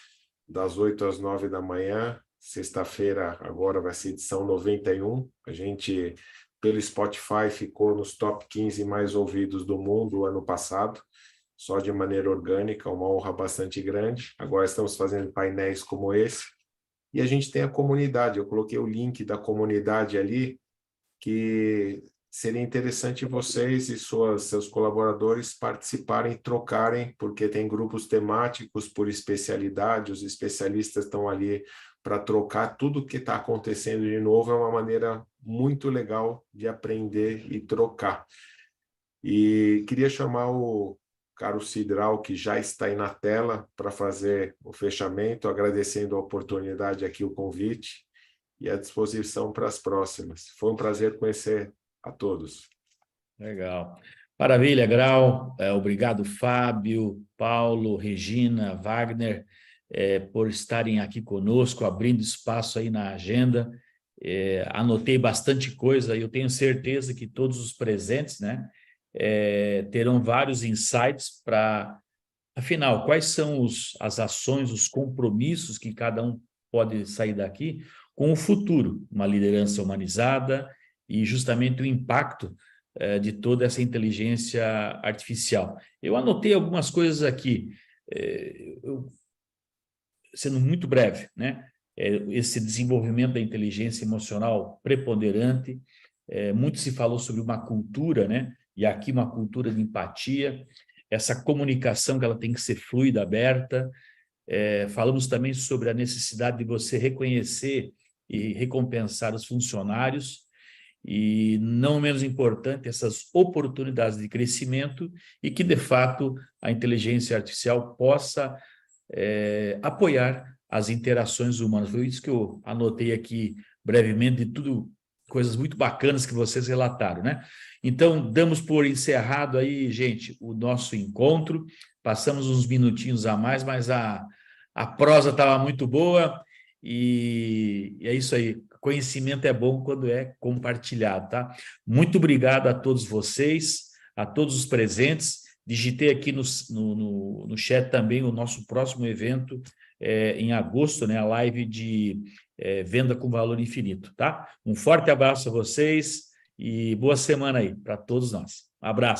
[SPEAKER 2] das 8 às 9 da manhã. Sexta-feira agora vai ser edição 91. A gente, pelo Spotify, ficou nos top 15 mais ouvidos do mundo ano passado, só de maneira orgânica, uma honra bastante grande. Agora estamos fazendo painéis como esse. E a gente tem a comunidade. Eu coloquei o link da comunidade ali, que seria interessante vocês e seus colaboradores participarem, trocarem, porque tem grupos temáticos por especialidade, os especialistas estão ali para trocar tudo o que está acontecendo de novo. É uma maneira muito legal de aprender e trocar. E queria chamar o Carlos Cidral, que já está aí na tela, para fazer o fechamento, agradecendo a oportunidade aqui, o convite, e à disposição para as próximas. Foi um prazer conhecer a todos.
[SPEAKER 1] Legal. Maravilha, Grau. Obrigado, Fábio, Paulo, Regina, Wagner, por estarem aqui conosco, abrindo espaço aí na agenda. Anotei bastante coisa e eu tenho certeza que todos os presentes, né, terão vários insights para, afinal, quais são as ações, os compromissos que cada um pode sair daqui com o futuro, uma liderança humanizada e justamente o impacto de toda essa inteligência artificial. Eu anotei algumas coisas aqui, sendo muito breve, né? Esse desenvolvimento da inteligência emocional preponderante, muito se falou sobre uma cultura, né? E aqui uma cultura de empatia, essa comunicação que ela tem que ser fluida, aberta. Falamos também sobre a necessidade de você reconhecer e recompensar os funcionários, e não menos importante, essas oportunidades de crescimento, e que, de fato, a inteligência artificial possa apoiar as interações humanas. Foi isso que eu anotei aqui brevemente, de tudo, coisas muito bacanas que vocês relataram, né? Então, damos por encerrado aí, gente, o nosso encontro. Passamos uns minutinhos a mais, mas a prosa estava muito boa, e é isso aí. Conhecimento é bom quando é compartilhado, tá? Muito obrigado a todos vocês, a todos os presentes. Digitei aqui no chat também o nosso próximo evento em agosto, né? A live de venda com valor infinito, tá? Um forte abraço a vocês e boa semana aí para todos nós. Um abraço.